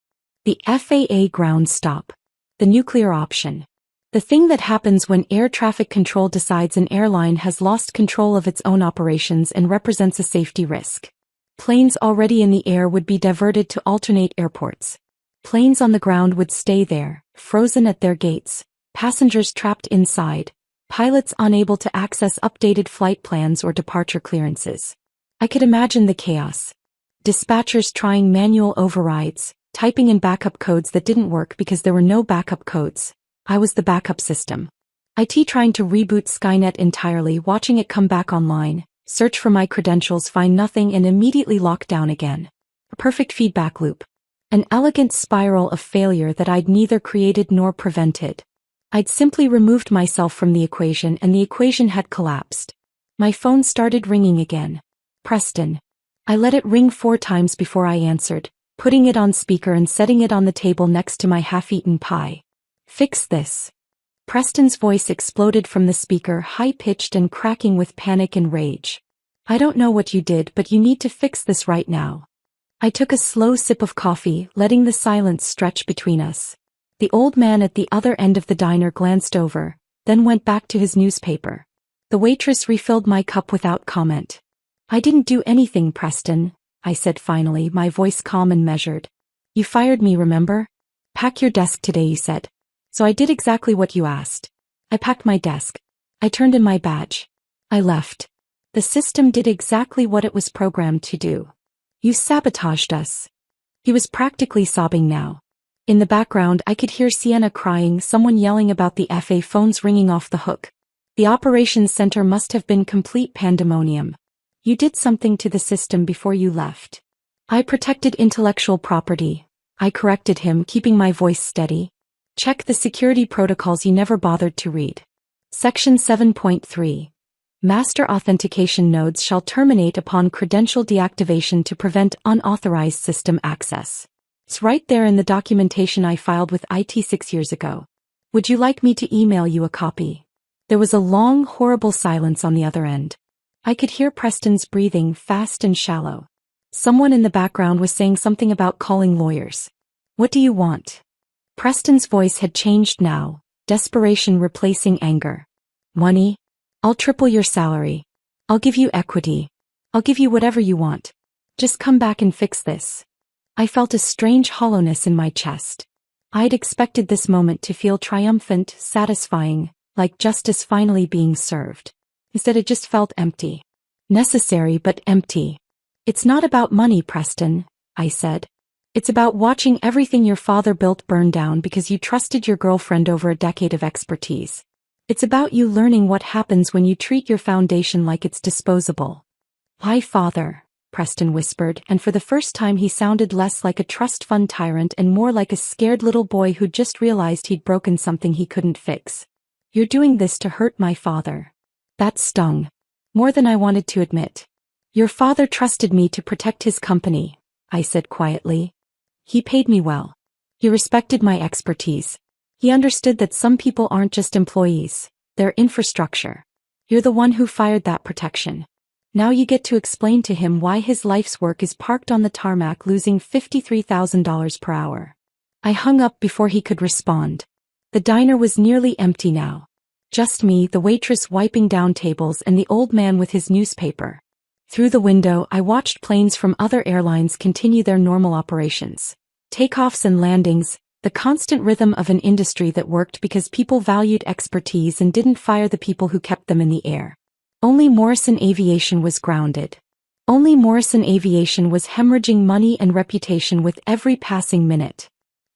A: The FAA ground stop. The nuclear option. The thing that happens when air traffic control decides an airline has lost control of its own operations and represents a safety risk. Planes already in the air would be diverted to alternate airports. Planes on the ground would stay there, frozen at their gates, passengers trapped inside, pilots unable to access updated flight plans or departure clearances. I could imagine the chaos. Dispatchers trying manual overrides, typing in backup codes that didn't work because there were no backup codes. I was the backup system. IT trying to reboot Skynet entirely, watching it come back online, search for my credentials, find nothing, and immediately lock down again. A perfect feedback loop. An elegant spiral of failure that I'd neither created nor prevented. I'd simply removed myself from the equation, and the equation had collapsed. My phone started ringing again. Preston. I let it ring 4 times before I answered, putting it on speaker and setting it on the table next to my half-eaten pie. Fix this. Preston's voice exploded from the speaker, high-pitched and cracking with panic and rage. I don't know what you did, but you need to fix this right now. I took a slow sip of coffee, letting the silence stretch between us. The old man at the other end of the diner glanced over, then went back to his newspaper. The waitress refilled my cup without comment. I didn't do anything, Preston, I said finally, my voice calm and measured. You fired me, remember? Pack your desk today, you said. So I did exactly what you asked. I packed my desk. I turned in my badge. I left. The system did exactly what it was programmed to do. You sabotaged us. He was practically sobbing now. In the background I could hear Sienna crying, someone yelling about the FA, phones ringing off the hook. The operations center must have been complete pandemonium. You did something to the system before you left. I protected intellectual property. I corrected him, keeping my voice steady. Check the security protocols you never bothered to read. Section 7.3. Master authentication nodes shall terminate upon credential deactivation to prevent unauthorized system access. It's right there in the documentation I filed with IT 6 years ago. Would you like me to email you a copy? There was a long, horrible silence on the other end. I could hear Preston's breathing, fast and shallow. Someone in the background was saying something about calling lawyers. What do you want? Preston's voice had changed now, desperation replacing anger. Money? I'll triple your salary. I'll give you equity. I'll give you whatever you want. Just come back and fix this. I felt a strange hollowness in my chest. I'd expected this moment to feel triumphant, satisfying, like justice finally being served. Instead it just felt empty. Necessary but empty. It's not about money, Preston, I said. It's about watching everything your father built burn down because you trusted your girlfriend over a decade of expertise. It's about you learning what happens when you treat your foundation like it's disposable. Why, father? Preston whispered, and for the first time he sounded less like a trust fund tyrant and more like a scared little boy who'd just realized he'd broken something he couldn't fix. You're doing this to hurt my father. That stung. More than I wanted to admit. Your father trusted me to protect his company, I said quietly. He paid me well. He respected my expertise. He understood that some people aren't just employees, they're infrastructure. You're the one who fired that protection. Now you get to explain to him why his life's work is parked on the tarmac losing $53,000 per hour. I hung up before he could respond. The diner was nearly empty now. Just me, the waitress wiping down tables, and the old man with his newspaper. Through the window, I watched planes from other airlines continue their normal operations. Takeoffs and landings, the constant rhythm of an industry that worked because people valued expertise and didn't fire the people who kept them in the air. Only Morrison Aviation was grounded. Only Morrison Aviation was hemorrhaging money and reputation with every passing minute.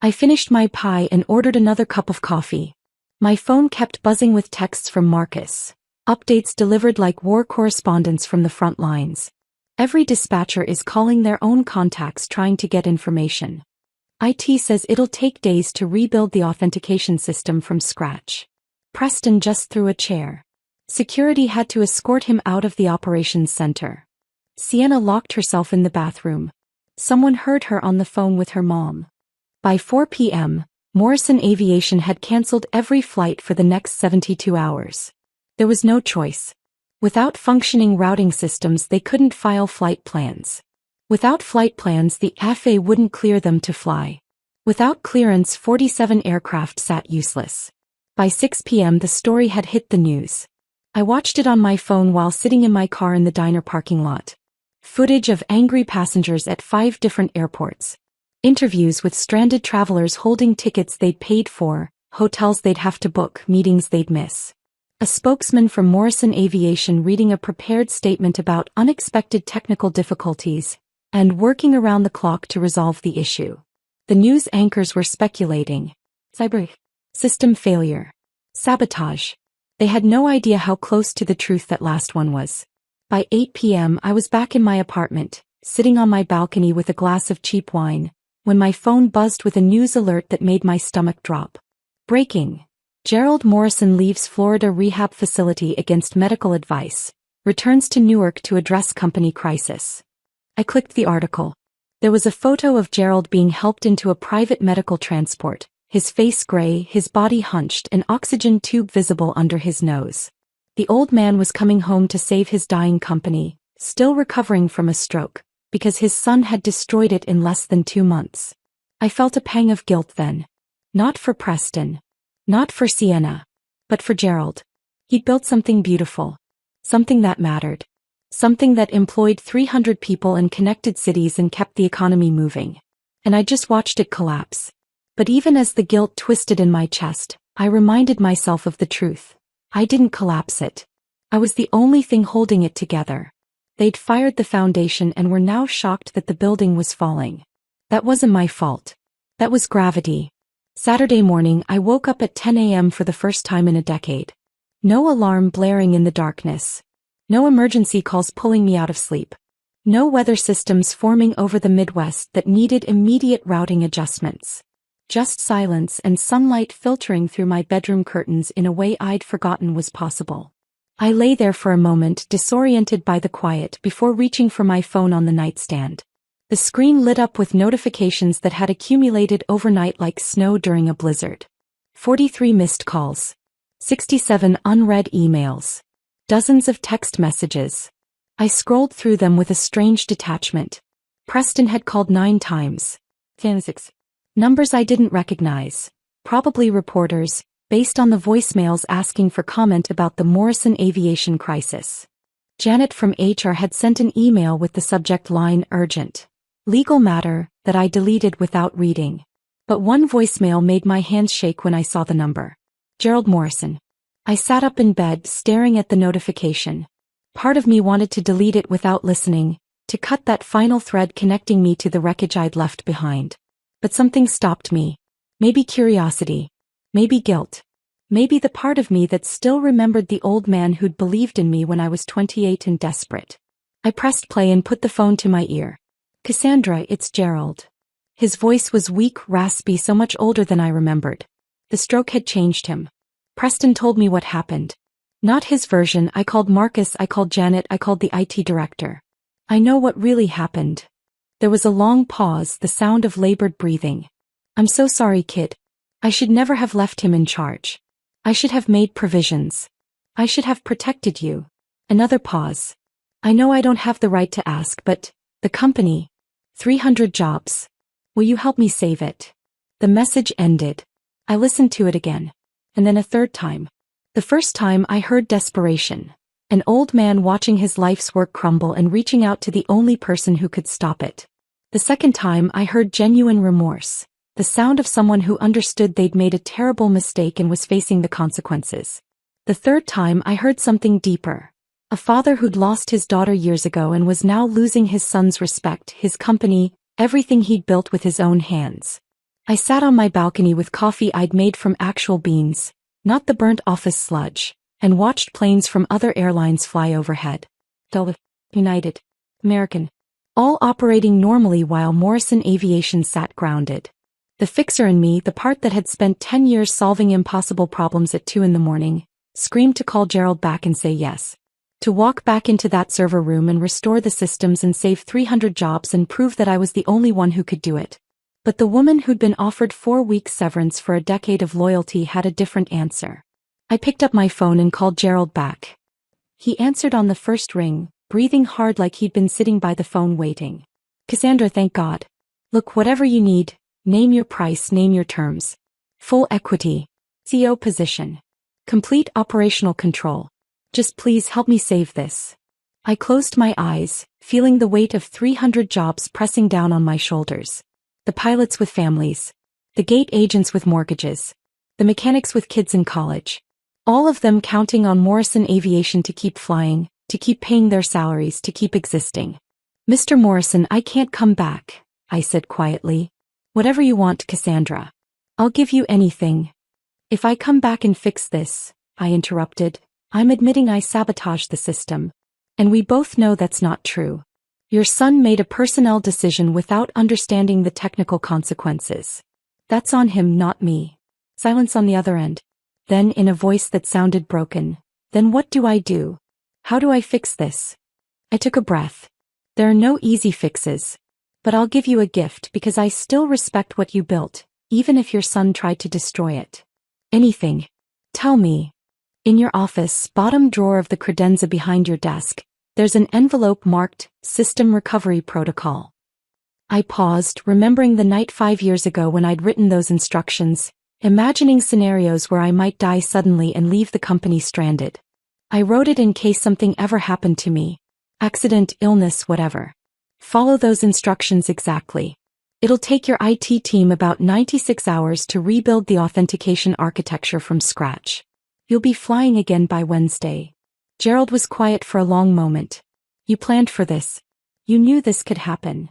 A: I finished my pie and ordered another cup of coffee. My phone kept buzzing with texts from Marcus. Updates delivered like war correspondents from the front lines. Every dispatcher is calling their own contacts trying to get information. IT says it'll take days to rebuild the authentication system from scratch. Preston just threw a chair. Security had to escort him out of the operations center. Sienna locked herself in the bathroom. Someone heard her on the phone with her mom. By 4 p.m., Morrison Aviation had canceled every flight for the next 72 hours. There was no choice. Without functioning routing systems, they couldn't file flight plans. Without flight plans, the FAA wouldn't clear them to fly. Without clearance, 47 aircraft sat useless. By 6 p.m., the story had hit the news. I watched it on my phone while sitting in my car in the diner parking lot. Footage of angry passengers at 5 different airports. Interviews with stranded travelers holding tickets they'd paid for, hotels they'd have to book, meetings they'd miss. A spokesman from Morrison Aviation reading a prepared statement about unexpected technical difficulties and working around the clock to resolve the issue. The news anchors were speculating. Cyber system failure. Sabotage. They had no idea how close to the truth that last one was. By 8 p.m. I was back in my apartment, sitting on my balcony with a glass of cheap wine, when my phone buzzed with a news alert that made my stomach drop. Breaking. Gerald Morrison leaves Florida rehab facility against medical advice, returns to Newark to address company crisis. I clicked the article. There was a photo of Gerald being helped into a private medical transport, his face gray, his body hunched, an oxygen tube visible under his nose. The old man was coming home to save his dying company, still recovering from a stroke, because his son had destroyed it in less than 2 months. I felt a pang of guilt then. Not for Preston. Not for Sienna. But for Gerald. He'd built something beautiful. Something that mattered. Something that employed 300 people and connected cities and kept the economy moving. And I just watched it collapse. But even as the guilt twisted in my chest, I reminded myself of the truth. I didn't collapse it. I was the only thing holding it together. They'd fired the foundation and were now shocked that the building was falling. That wasn't my fault. That was gravity. Saturday morning, I woke up at 10 a.m. for the first time in a decade. No alarm blaring in the darkness. No emergency calls pulling me out of sleep. No weather systems forming over the Midwest that needed immediate routing adjustments. Just silence and sunlight filtering through my bedroom curtains in a way I'd forgotten was possible. I lay there for a moment, disoriented by the quiet, before reaching for my phone on the nightstand. The screen lit up with notifications that had accumulated overnight like snow during a blizzard. 43 missed calls. 67 unread emails. Dozens of text messages. I scrolled through them with a strange detachment. Preston had called 9 times. 6 numbers I didn't recognize. Probably reporters, based on the voicemails asking for comment about the Morrison aviation crisis. Janet from HR had sent an email with the subject line urgent. Legal matter that I deleted without reading. But one voicemail made my hands shake when I saw the number. Gerald Morrison. I sat up in bed staring at the notification. Part of me wanted to delete it without listening, to cut that final thread connecting me to the wreckage I'd left behind. But something stopped me. Maybe curiosity. Maybe guilt. Maybe the part of me that still remembered the old man who'd believed in me when I was 28 and desperate. I pressed play and put the phone to my ear. Cassandra, it's Gerald. His voice was weak, raspy, so much older than I remembered. The stroke had changed him. Preston told me what happened. Not his version. I called Marcus, I called Janet, I called the IT director. I know what really happened. There was a long pause, the sound of labored breathing. I'm so sorry, kid. I should never have left him in charge. I should have made provisions. I should have protected you. Another pause. I know I don't have the right to ask, but the company. 300 jobs. Will you help me save it? The message ended. I listened to it again. And then a third time. The first time I heard desperation. An old man watching his life's work crumble and reaching out to the only person who could stop it. The second time I heard genuine remorse. The sound of someone who understood they'd made a terrible mistake and was facing the consequences. The third time I heard something deeper. A father who'd lost his daughter years ago and was now losing his son's respect, his company, everything he'd built with his own hands. I sat on my balcony with coffee I'd made from actual beans, not the burnt office sludge, and watched planes from other airlines fly overhead. Delta, United, American, all operating normally while Morrison Aviation sat grounded. The fixer in me, the part that had spent 10 years solving impossible problems at 2 in the morning, screamed to call Gerald back and say yes. To walk back into that server room and restore the systems and save 300 jobs and prove that I was the only one who could do it. But the woman who'd been offered 4 weeks severance for a decade of loyalty had a different answer. I picked up my phone and called Gerald back. He answered on the first ring, breathing hard like he'd been sitting by the phone waiting. Cassandra, thank God. Look, whatever you need, name your price, name your terms. Full equity. CEO position. Complete operational control. Just please help me save this. I closed my eyes, feeling the weight of 300 jobs pressing down on my shoulders. The pilots with families. The gate agents with mortgages. The mechanics with kids in college. All of them counting on Morrison Aviation to keep flying, to keep paying their salaries, to keep existing. Mr. Morrison, I can't come back, I said quietly. Whatever you want, Cassandra. I'll give you anything. If I come back and fix this, I interrupted. I'm admitting I sabotaged the system. And we both know that's not true. Your son made a personnel decision without understanding the technical consequences. That's on him, not me. Silence on the other end. Then, in a voice that sounded broken, then what do I do? How do I fix this? I took a breath. There are no easy fixes. But I'll give you a gift because I still respect what you built, even if your son tried to destroy it. Anything. Tell me. In your office, bottom drawer of the credenza behind your desk, there's an envelope marked System Recovery Protocol. I paused, remembering the night 5 years ago when I'd written those instructions, imagining scenarios where I might die suddenly and leave the company stranded. I wrote it in case something ever happened to me. Accident, illness, whatever. Follow those instructions exactly. It'll take your IT team about 96 hours to rebuild the authentication architecture from scratch. You'll be flying again by Wednesday. Gerald was quiet for a long moment. You planned for this. You knew this could happen.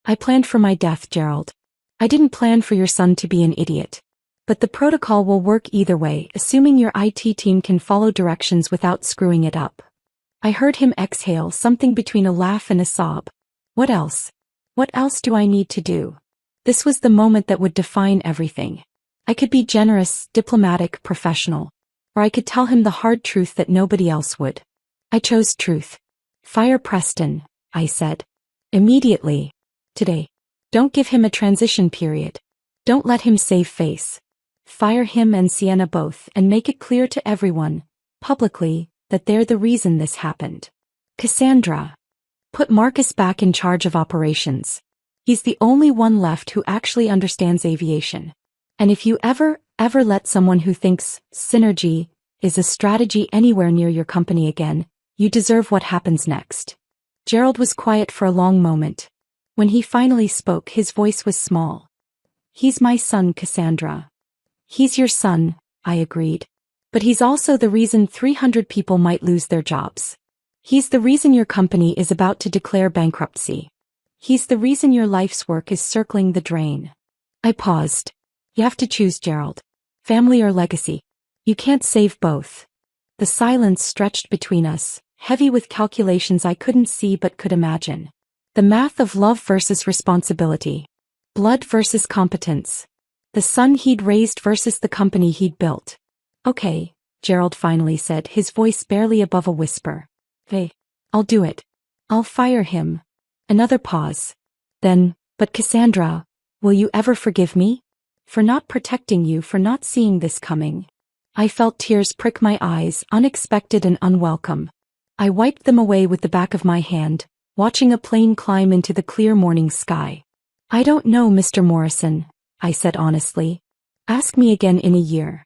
A: I planned for my death, Gerald. I didn't plan for your son to be an idiot. But the protocol will work either way, assuming your IT team can follow directions without screwing it up. I heard him exhale, something between a laugh and a sob. What else? What else do I need to do? This was the moment that would define everything. I could be generous, diplomatic, professional. Or I could tell him the hard truth that nobody else would. I chose truth. Fire Preston, I said. Immediately. Today. Don't give him a transition period. Don't let him save face. Fire him and Sienna both and make it clear to everyone, publicly, that they're the reason this happened. Cassandra. Put Marcus back in charge of operations. He's the only one left who actually understands aviation. And if you ever let someone who thinks synergy is a strategy anywhere near your company again, you deserve what happens next. Gerald was quiet for a long moment. When he finally spoke, his voice was small. He's my son, Cassandra. He's your son, I agreed. But he's also the reason 300 people might lose their jobs. He's the reason your company is about to declare bankruptcy. He's the reason your life's work is circling the drain. I paused. You have to choose, Gerald. Family or legacy. You can't save both. The silence stretched between us, heavy with calculations I couldn't see but could imagine. The math of love versus responsibility. Blood versus competence. The son he'd raised versus the company he'd built. Okay, Gerald finally said, his voice barely above a whisper. Hey, I'll do it. I'll fire him. Another pause. Then, but Cassandra, will you ever forgive me? For not protecting you, for not seeing this coming. I felt tears prick my eyes, unexpected and unwelcome. I wiped them away with the back of my hand, watching a plane climb into the clear morning sky. I don't know, Mr. Morrison, I said honestly. Ask me again in a year.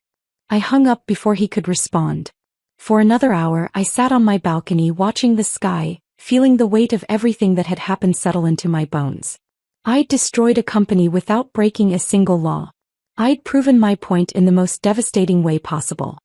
A: I hung up before he could respond. For another hour I sat on my balcony watching the sky, feeling the weight of everything that had happened settle into my bones. I'd destroyed a company without breaking a single law. I'd proven my point in the most devastating way possible.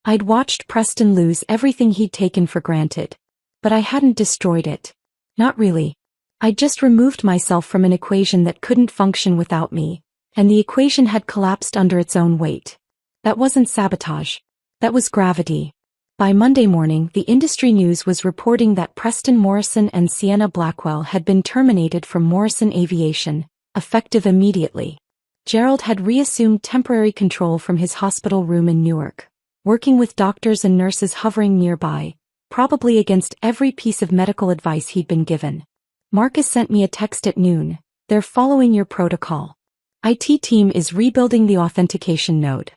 A: I'd watched Preston lose everything he'd taken for granted. But I hadn't destroyed it. Not really. I'd just removed myself from an equation that couldn't function without me, and the equation had collapsed under its own weight. That wasn't sabotage. That was gravity. By Monday morning, the industry news was reporting that Preston Morrison and Sienna Blackwell had been terminated from Morrison Aviation, effective immediately. Gerald had reassumed temporary control from his hospital room in Newark, working with doctors and nurses hovering nearby, probably against every piece of medical advice he'd been given. Marcus sent me a text at noon. They're following your protocol. IT team is rebuilding the authentication node.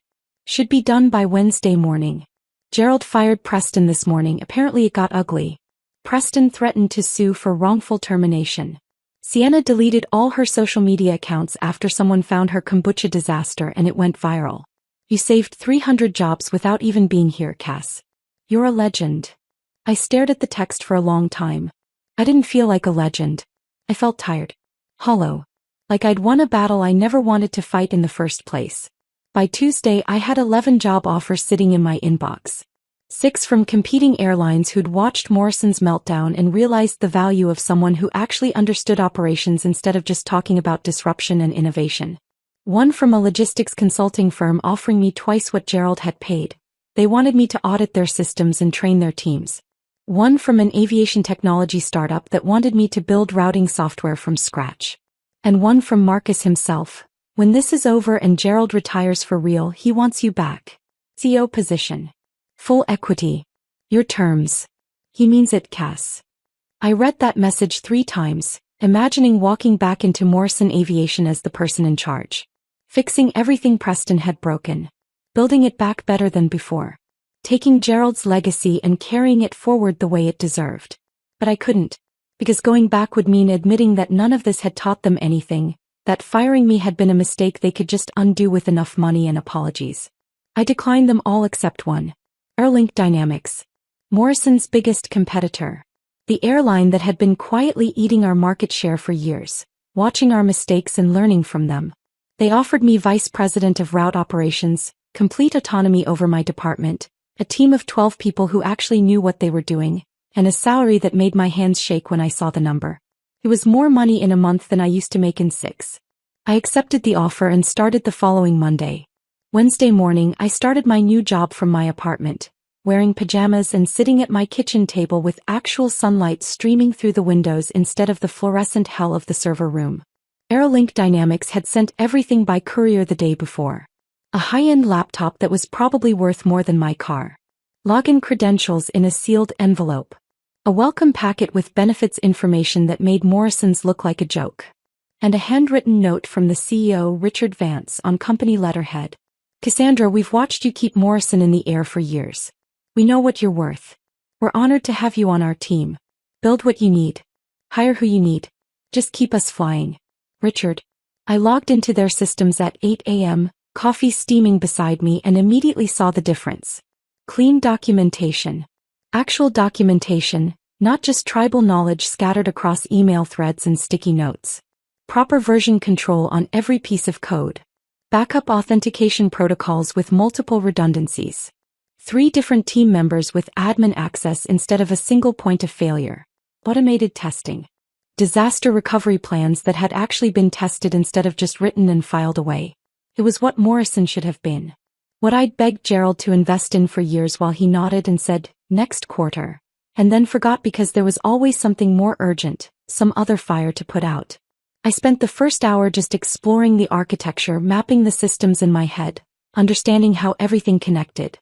A: Should be done by Wednesday morning. Gerald fired Preston this morning. Apparently it got ugly. Preston threatened to sue for wrongful termination. Sienna deleted all her social media accounts after someone found her kombucha disaster and it went viral. You saved 300 jobs without even being here, Cass. You're a legend. I stared at the text for a long time. I didn't feel like a legend. I felt tired. Hollow. Like I'd won a battle I never wanted to fight in the first place. By Tuesday I had 11 job offers sitting in my inbox. 6 from competing airlines who'd watched Morrison's meltdown and realized the value of someone who actually understood operations instead of just talking about disruption and innovation. 1 from a logistics consulting firm offering me twice what Gerald had paid. They wanted me to audit their systems and train their teams. One from an aviation technology startup that wanted me to build routing software from scratch. And one from Marcus himself. When this is over and Gerald retires for real, he wants you back. CEO position. Full equity. Your terms. He means it, Cass. I read that message 3 times, imagining walking back into Morrison Aviation as the person in charge. Fixing everything Preston had broken. Building it back better than before. Taking Gerald's legacy and carrying it forward the way it deserved. But I couldn't. Because going back would mean admitting that none of this had taught them anything, that firing me had been a mistake they could just undo with enough money and apologies. I declined them all except one. Airlink Dynamics. Morrison's biggest competitor. The airline that had been quietly eating our market share for years, watching our mistakes and learning from them. They offered me vice president of route operations, complete autonomy over my department, a team of 12 people who actually knew what they were doing, and a salary that made my hands shake when I saw the number. It was more money in a month than I used to make in 6. I accepted the offer and started the following Monday. Wednesday morning, I started my new job from my apartment, wearing pajamas and sitting at my kitchen table with actual sunlight streaming through the windows instead of the fluorescent hell of the server room. Aerolink Dynamics had sent everything by courier the day before. A high-end laptop that was probably worth more than my car. Login credentials in a sealed envelope. A welcome packet with benefits information that made Morrison's look like a joke. And a handwritten note from the CEO, Richard Vance, on company letterhead. Cassandra, we've watched you keep Morrison in the air for years. We know what you're worth. We're honored to have you on our team. Build what you need. Hire who you need. Just keep us flying. Richard. I logged into their systems at 8 a.m., coffee steaming beside me, and immediately saw the difference. Clean documentation. Actual documentation, not just tribal knowledge scattered across email threads and sticky notes. Proper version control on every piece of code. Backup authentication protocols with multiple redundancies. 3 different team members with admin access instead of a single point of failure. Automated testing. Disaster recovery plans that had actually been tested instead of just written and filed away. It was what Morrison should have been. What I'd begged Gerald to invest in for years while he nodded and said, next quarter. And then forgot because there was always something more urgent, some other fire to put out. I spent the first hour just exploring the architecture, mapping the systems in my head, understanding how everything connected.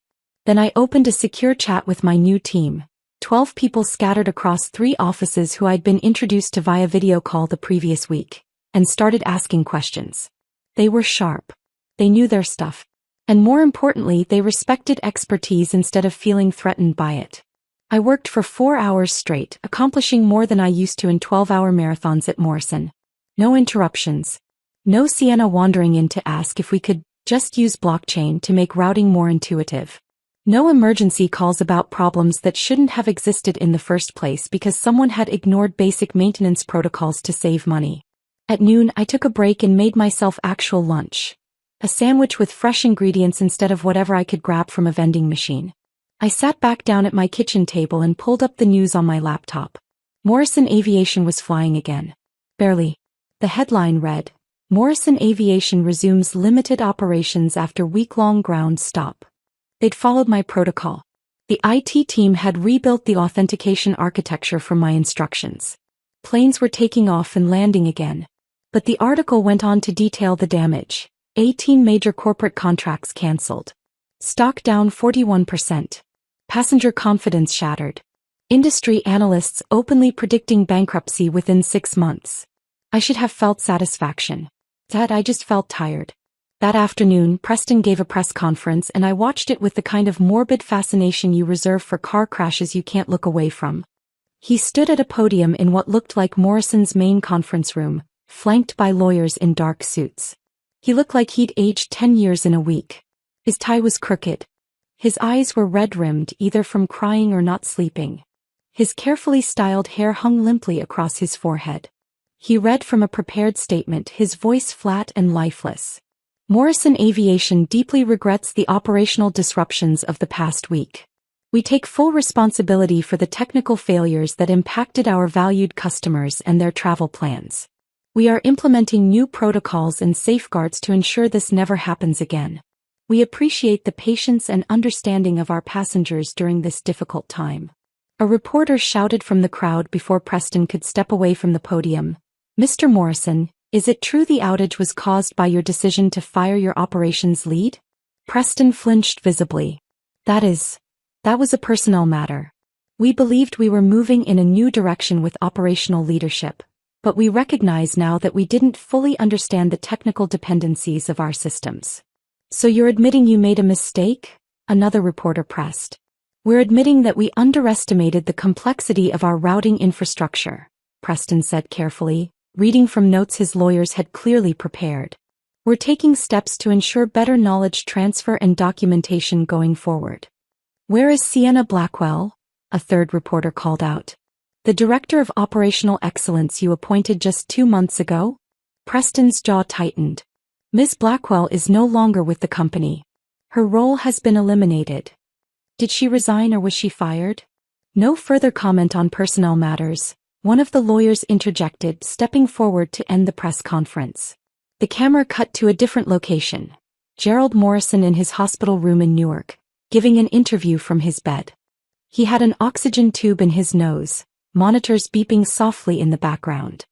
A: Then I opened a secure chat with my new team, 12 people scattered across 3 offices who I'd been introduced to via video call the previous week, and started asking questions. They were sharp. They knew their stuff. And more importantly, they respected expertise instead of feeling threatened by it. I worked for 4 hours straight, accomplishing more than I used to in 12-hour marathons at Morrison. No interruptions. No Sienna wandering in to ask if we could just use blockchain to make routing more intuitive. No emergency calls about problems that shouldn't have existed in the first place because someone had ignored basic maintenance protocols to save money. At noon, I took a break and made myself actual lunch. A sandwich with fresh ingredients instead of whatever I could grab from a vending machine. I sat back down at my kitchen table and pulled up the news on my laptop. Morrison Aviation was flying again. Barely. The headline read, Morrison Aviation resumes limited operations after week-long ground stop. They'd followed my protocol. The IT team had rebuilt the authentication architecture from my instructions. Planes were taking off and landing again. But the article went on to detail the damage. 18 major corporate contracts cancelled. Stock down 41%. Passenger confidence shattered. Industry analysts openly predicting bankruptcy within 6 months. I should have felt satisfaction. Instead, I just felt tired. That afternoon, Preston gave a press conference and I watched it with the kind of morbid fascination you reserve for car crashes you can't look away from. He stood at a podium in what looked like Morrison's main conference room, flanked by lawyers in dark suits. He looked like he'd aged 10 years in a week. His tie was crooked. His eyes were red-rimmed either from crying or not sleeping. His carefully styled hair hung limply across his forehead. He read from a prepared statement, his voice flat and lifeless. Morrison Aviation deeply regrets the operational disruptions of the past week. We take full responsibility for the technical failures that impacted our valued customers and their travel plans. We are implementing new protocols and safeguards to ensure this never happens again. We appreciate the patience and understanding of our passengers during this difficult time." A reporter shouted from the crowd before Preston could step away from the podium. "Mr. Morrison, is it true the outage was caused by your decision to fire your operations lead?" Preston flinched visibly. That was a personnel matter. We believed we were moving in a new direction with operational leadership, but we recognize now that we didn't fully understand the technical dependencies of our systems." "So you're admitting you made a mistake?" another reporter pressed. "We're admitting that we underestimated the complexity of our routing infrastructure," Preston said carefully, reading from notes his lawyers had clearly prepared. "We're taking steps to ensure better knowledge transfer and documentation going forward." "Where is Sienna Blackwell?" a third reporter called out. "The Director of Operational Excellence you appointed just 2 months ago?" Preston's jaw tightened. "Ms. Blackwell is no longer with the company. Her role has been eliminated." "Did she resign or was she fired?" "No further comment on personnel matters," one of the lawyers interjected, stepping forward to end the press conference. The camera cut to a different location. Gerald Morrison in his hospital room in Newark, giving an interview from his bed. He had an oxygen tube in his nose, monitors beeping softly in the background.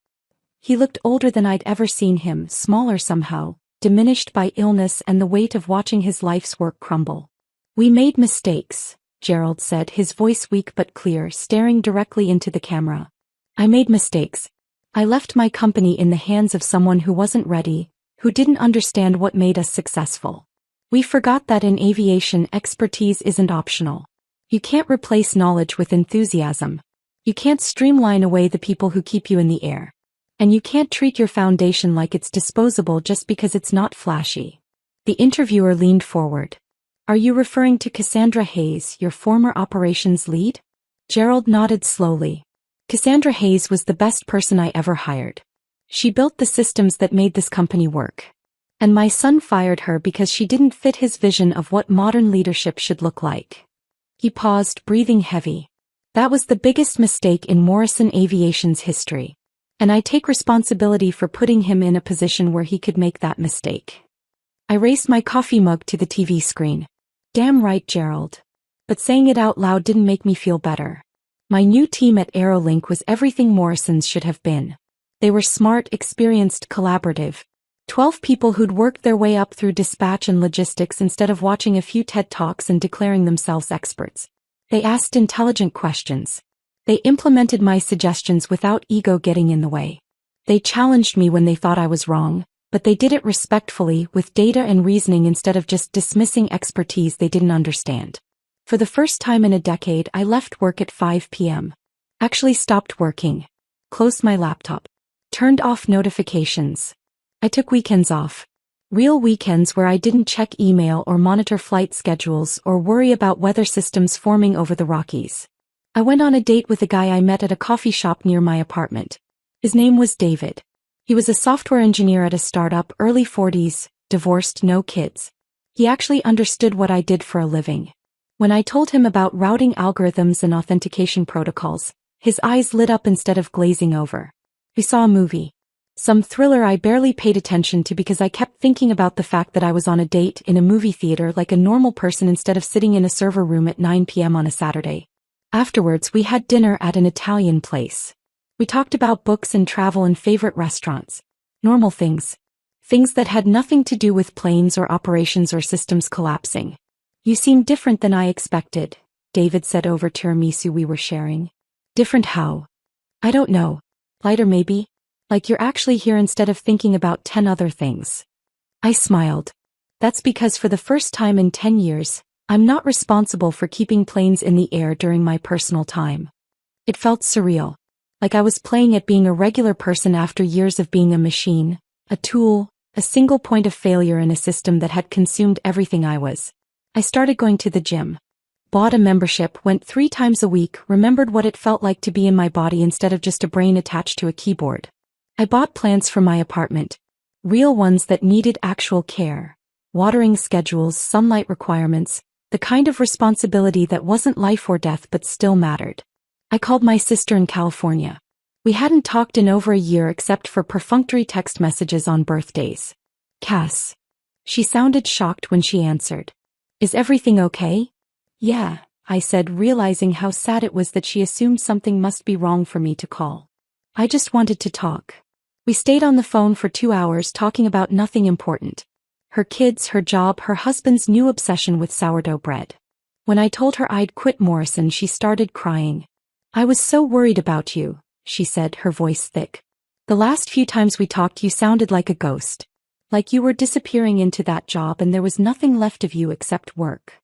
A: He looked older than I'd ever seen him, smaller somehow, diminished by illness and the weight of watching his life's work crumble. "We made mistakes," Gerald said, his voice weak but clear, staring directly into the camera. "I made mistakes. I left my company in the hands of someone who wasn't ready, who didn't understand what made us successful. We forgot that in aviation expertise isn't optional. You can't replace knowledge with enthusiasm. You can't streamline away the people who keep you in the air. And you can't treat your foundation like it's disposable just because it's not flashy." The interviewer leaned forward. "Are you referring to Cassandra Hayes, your former operations lead?" Gerald nodded slowly. "Cassandra Hayes was the best person I ever hired. She built the systems that made this company work. And my son fired her because she didn't fit his vision of what modern leadership should look like." He paused, breathing heavy. "That was the biggest mistake in Morrison Aviation's history. And I take responsibility for putting him in a position where he could make that mistake." I raised my coffee mug to the TV screen. "Damn right, Gerald." But saying it out loud didn't make me feel better. My new team at Aerolink was everything Morrison's should have been. They were smart, experienced, collaborative. 12 people who'd worked their way up through dispatch and logistics instead of watching a few TED Talks and declaring themselves experts. They asked intelligent questions. They implemented my suggestions without ego getting in the way. They challenged me when they thought I was wrong, but they did it respectfully, with data and reasoning instead of just dismissing expertise they didn't understand. For the first time in a decade, I left work at 5 p.m. Actually stopped working. Closed my laptop. Turned off notifications. I took weekends off. Real weekends where I didn't check email or monitor flight schedules or worry about weather systems forming over the Rockies. I went on a date with a guy I met at a coffee shop near my apartment. His name was David. He was a software engineer at a startup, early 40s, divorced, no kids. He actually understood what I did for a living. When I told him about routing algorithms and authentication protocols, his eyes lit up instead of glazing over. We saw a movie. Some thriller I barely paid attention to because I kept thinking about the fact that I was on a date in a movie theater like a normal person instead of sitting in a server room at 9 p.m. on a Saturday. Afterwards, we had dinner at an Italian place. We talked about books and travel and favorite restaurants. Normal things. Things that had nothing to do with planes or operations or systems collapsing. "You seem different than I expected," David said over tiramisu we were sharing. "Different how?" "I don't know. Lighter maybe? Like you're actually here instead of thinking about 10 other things." I smiled. "That's because for the first time in 10 years, I'm not responsible for keeping planes in the air during my personal time." It felt surreal. Like I was playing at being a regular person after years of being a machine, a tool, a single point of failure in a system that had consumed everything I was. I started going to the gym. Bought a membership, went 3 times a week, remembered what it felt like to be in my body instead of just a brain attached to a keyboard. I bought plants for my apartment. Real ones that needed actual care. Watering schedules, sunlight requirements, the kind of responsibility that wasn't life or death but still mattered. I called my sister in California. We hadn't talked in over a year except for perfunctory text messages on birthdays. "Cass." She sounded shocked when she answered. Is everything okay? Yeah, I said, realizing how sad it was that she assumed something must be wrong for me to call. I just wanted to talk. We stayed on the phone for 2 hours talking about nothing important. Her kids, her job, her husband's new obsession with sourdough bread. When I told her I'd quit Morrison, she started crying. I was so worried about you, she said, her voice thick. The last few times we talked you sounded like a ghost. Like you were disappearing into that job and there was nothing left of you except work.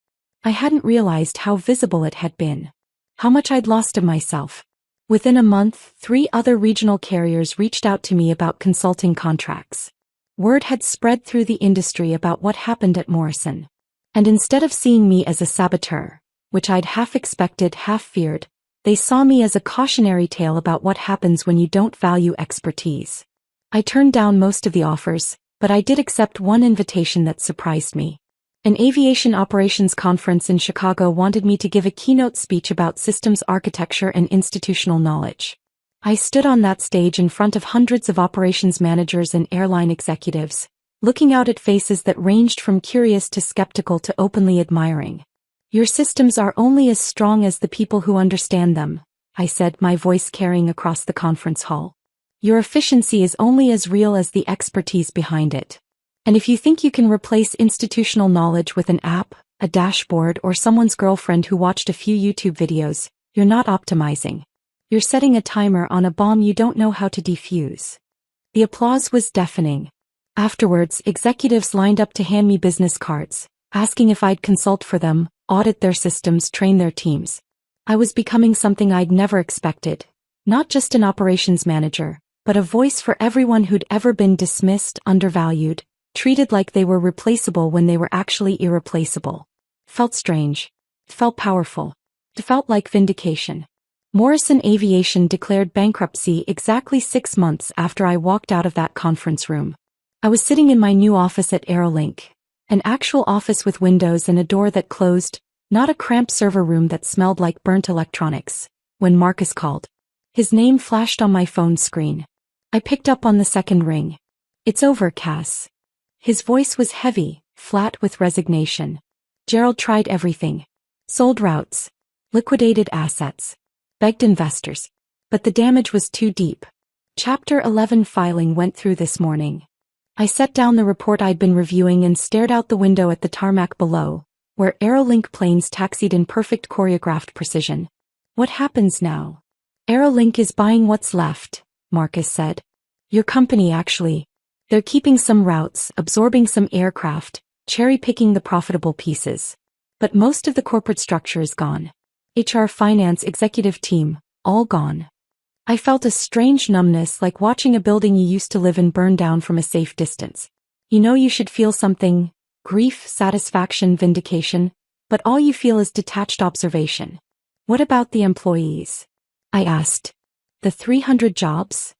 A: I hadn't realized how visible it had been. How much I'd lost of myself. Within a month, 3 other regional carriers reached out to me about consulting contracts. Word had spread through the industry about what happened at Morrison. And instead of seeing me as a saboteur, which I'd half expected, half feared, they saw me as a cautionary tale about what happens when you don't value expertise. I turned down most of the offers, but I did accept one invitation that surprised me. An aviation operations conference in Chicago wanted me to give a keynote speech about systems architecture and institutional knowledge. I stood on that stage in front of hundreds of operations managers and airline executives, looking out at faces that ranged from curious to skeptical to openly admiring. Your systems are only as strong as the people who understand them, I said, my voice carrying across the conference hall. Your efficiency is only as real as the expertise behind it. And if you think you can replace institutional knowledge with an app, a dashboard, or someone's girlfriend who watched a few YouTube videos, you're not optimizing. You're setting a timer on a bomb you don't know how to defuse. The applause was deafening. Afterwards, executives lined up to hand me business cards, asking if I'd consult for them, audit their systems, train their teams. I was becoming something I'd never expected. Not just an operations manager, but a voice for everyone who'd ever been dismissed, undervalued, treated like they were replaceable when they were actually irreplaceable. Felt strange. Felt powerful. It felt like vindication. Morrison Aviation declared bankruptcy exactly 6 months after I walked out of that conference room. I was sitting in my new office at Aerolink, an actual office with windows and a door that closed, not a cramped server room that smelled like burnt electronics, when Marcus called. His name flashed on my phone screen. I picked up on the second ring. It's over, Cass. His voice was heavy, flat with resignation. Gerald tried everything. Sold routes. Liquidated assets. Begged investors. But the damage was too deep. Chapter 11 filing went through this morning. I set down the report I'd been reviewing and stared out the window at the tarmac below, where Aerolink planes taxied in perfect choreographed precision. What happens now? Aerolink is buying what's left, Marcus said. Your company, actually. They're keeping some routes, absorbing some aircraft, cherry-picking the profitable pieces. But most of the corporate structure is gone. HR, finance, executive team, all gone. I felt a strange numbness, like watching a building you used to live in burn down from a safe distance. You know you should feel something, grief, satisfaction, vindication, but all you feel is detached observation. What about the employees? I asked. The 300 jobs?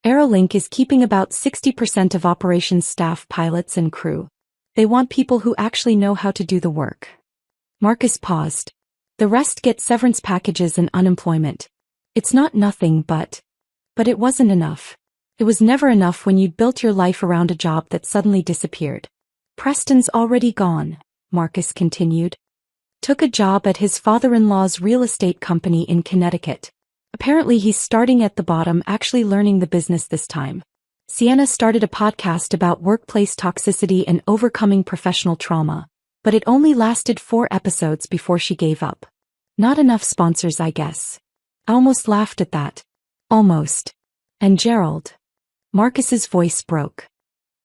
A: Aerolink is keeping about 60% of operations staff, pilots and crew. They want people who actually know how to do the work. Marcus paused. The rest get severance packages and unemployment. It's not nothing, but it wasn't enough. It was never enough when you'd built your life around a job that suddenly disappeared. Preston's already gone, Marcus continued. Took a job at his father-in-law's real estate company in Connecticut. Apparently he's starting at the bottom, actually learning the business this time. Sienna started a podcast about workplace toxicity and overcoming professional trauma, but it only lasted 4 episodes before she gave up. Not enough sponsors, I guess. I almost laughed at that. Almost. And Gerald. Marcus's voice broke.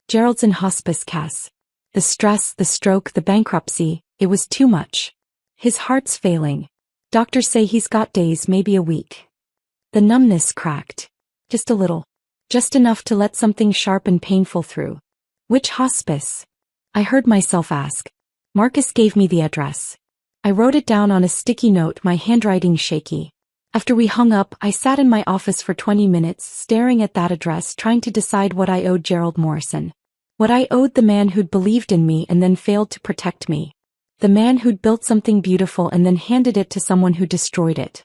A: Gerald's in hospice, Cass. The stress, the stroke, the bankruptcy, it was too much. His heart's failing. Doctors say he's got days, maybe a week. The numbness cracked. Just a little. Just enough to let something sharp and painful through. Which hospice? I heard myself ask. Marcus gave me the address. I wrote it down on a sticky note, my handwriting shaky. After we hung up, I sat in my office for 20 minutes, staring at that address, trying to decide what I owed Gerald Morrison. What I owed the man who'd believed in me and then failed to protect me. The man who'd built something beautiful and then handed it to someone who destroyed it.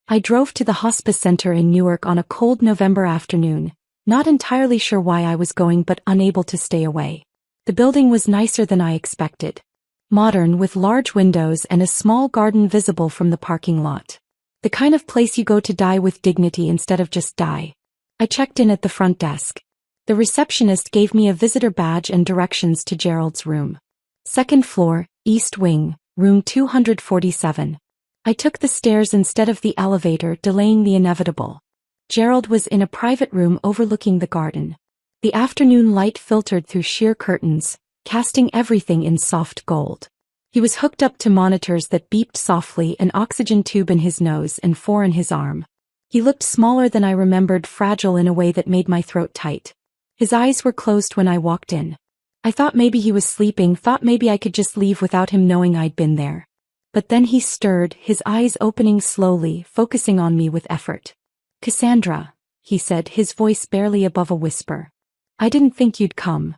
A: I drove to the hospice center in Newark on a cold November afternoon, not entirely sure why I was going but unable to stay away. The building was nicer than I expected. Modern with large windows and a small garden visible from the parking lot. The kind of place you go to die with dignity instead of just die. I checked in at the front desk. The receptionist gave me a visitor badge and directions to Gerald's room. Second floor, East Wing, room 247. I took the stairs instead of the elevator, delaying the inevitable. Gerald was in a private room overlooking the garden. The afternoon light filtered through sheer curtains, casting everything in soft gold. He was hooked up to monitors that beeped softly, an oxygen tube in his nose and 4 in his arm. He looked smaller than I remembered, fragile in a way that made my throat tight. His eyes were closed when I walked in. I thought maybe he was sleeping, thought maybe I could just leave without him knowing I'd been there. But then he stirred, his eyes opening slowly, focusing on me with effort. "Cassandra," he said, his voice barely above a whisper. "I didn't think you'd come."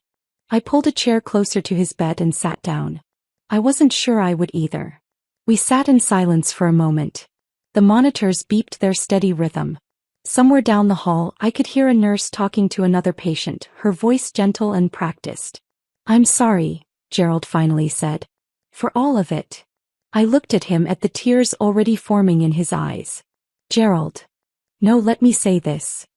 A: I pulled a chair closer to his bed and sat down. I wasn't sure I would either. We sat in silence for a moment. The monitors beeped their steady rhythm. Somewhere down the hall, I could hear a nurse talking to another patient, her voice gentle and practiced. "I'm sorry," Gerald finally said. "For all of it." I looked at him, at the tears already forming in his eyes. "Gerald. No, let me say this."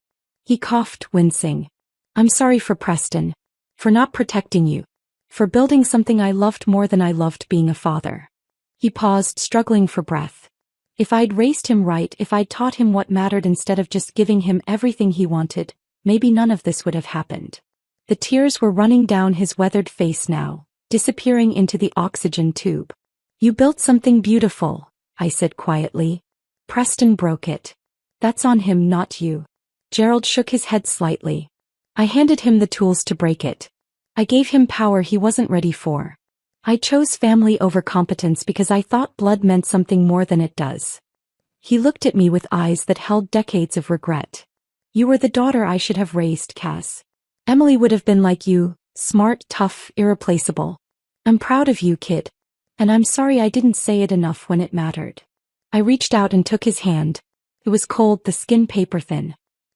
A: He coughed, wincing. "I'm sorry for Preston. For not protecting you. For building something I loved more than I loved being a father." He paused, struggling for breath. If I'd raised him right, if I'd taught him what mattered instead of just giving him everything he wanted, maybe none of this would have happened. The tears were running down his weathered face now, disappearing into the oxygen tube. "You built something beautiful," I said quietly. "Preston broke it. That's on him, not you." Gerald shook his head slightly. "I handed him the tools to break it. I gave him power he wasn't ready for. I chose family over competence because I thought blood meant something more than it does." He looked at me with eyes that held decades of regret. "You were the daughter I should have raised, Cass. Emily would have been like you, smart, tough, irreplaceable. I'm proud of you, kid. And I'm sorry I didn't say it enough when it mattered." I reached out and took his hand. It was cold, the skin paper thin.